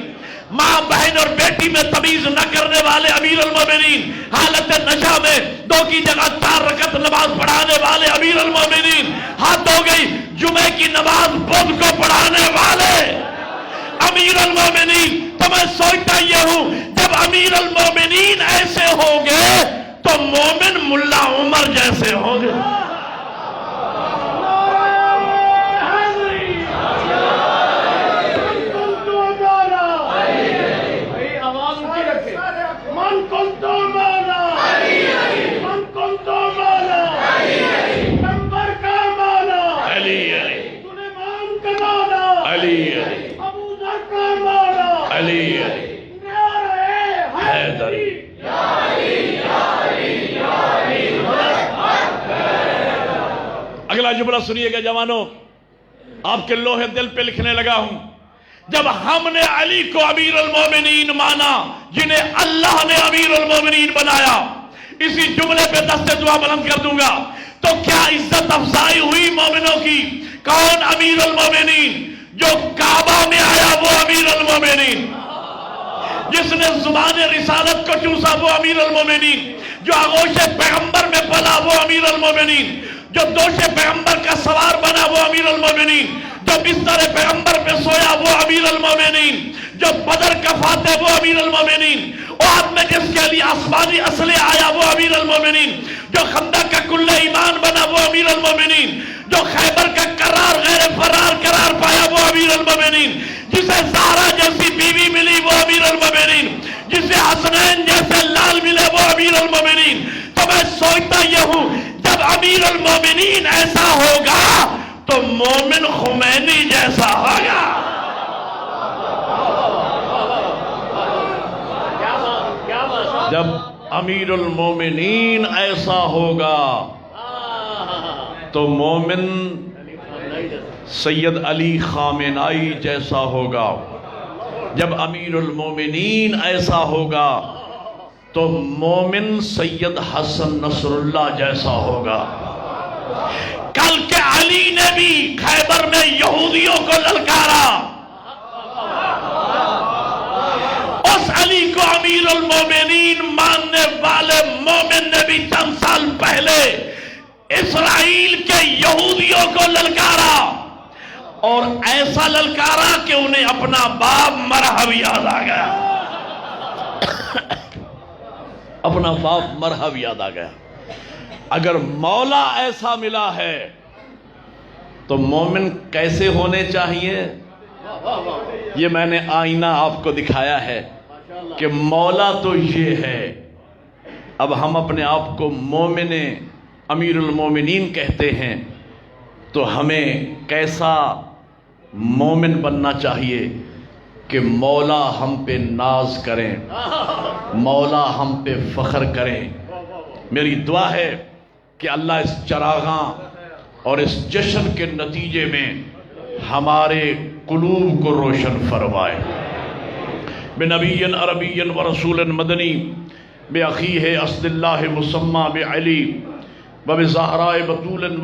ماں بہن اور بیٹی میں تمیز نہ کرنے والے امیر المومنین، حالت نشہ میں 2 کی جگہ 4 رکعت نماز پڑھانے والے امیر المومنین، حد ہو گئی جمعے کی نماز بدھ کو پڑھانے والے امیر المومنین۔ تو میں سوچتا یہ ہوں جب امیر المومنین ایسے ہوں گے تو مومن ملا عمر جیسے ہوں گے۔ اگلا جملہ سنیے گا جوانوں، آپ کے لوہے دل پہ لکھنے لگا ہوں۔ جب ہم نے علی کو امیر المومنین مانا جنہیں اللہ نے امیر المومنین بنایا، اسی جملے پہ دست دعا بلند کر دوں گا، تو کیا عزت افزائی ہوئی مومنوں کی؟ کون امیر المومنین؟ جو کعبہ میں آیا وہ امیر المومنین، جس نے زبان رسالت کو چوسا وہ امیر المومنین، جو آغوش پیغمبر میں پلا وہ امیر المومنین، جو دوش پیغمبر کا سوار بنا وہ امیر المومنین، جو بستر پیغمبر پہ سویا وہ امیر المومنین، جو بدر کا فاتح وہ امیر المومنین، احد میں جس کے لیے آسمانی اسلحہ آیا وہ امیر المومنین، جو خندق کا کل ایمان بنا وہ امیر المومنین، جو خیبر کا قرار غیر فرار قرار پایا وہ امیر المومنین، جسے زہرا جیسی بیوی ملی وہ امیر المومنین، جسے حسنین جیسے لال ملے وہ امیر المومنین۔ تو میں سوچتا یہ ہوں جب امیر المومنین ایسا ہوگا تو مومن خمینی جیسا ہوگا۔ جب امیر المومنین ایسا ہوگا تو مومن سید علی خامنائی جیسا ہوگا۔ جب امیر المومنین ایسا ہوگا تو مومن سید حسن نصر اللہ جیسا ہوگا۔ کل کے علی نے بھی خیبر میں یہودیوں کو للکارا، اس علی کو امیر المومنین ماننے والے مومن نے بھی چند سال پہلے اسرائیل کے یہودیوں کو للکارا، اور ایسا للکارا کہ انہیں اپنا باپ مرحب یاد آ گیا، اپنا باپ مرحب یاد آ گیا۔ اگر مولا ایسا ملا ہے تو مومن کیسے ہونے چاہیے؟ یہ میں نے آئینہ آپ کو دکھایا ہے کہ مولا تو یہ ہے۔ اب ہم اپنے آپ کو مومن امیر المومنین کہتے ہیں تو ہمیں کیسا مومن بننا چاہیے کہ مولا ہم پہ ناز کریں، مولا ہم پہ فخر کریں۔ میری دعا ہے کہ اللہ اس چراغاں اور اس جشن کے نتیجے میں ہمارے قلوب کو روشن فرمائے۔ بنبی عربی و رسول مدنی بأخیہ اسد اللہ مسمی بعلی و بزہراء بطول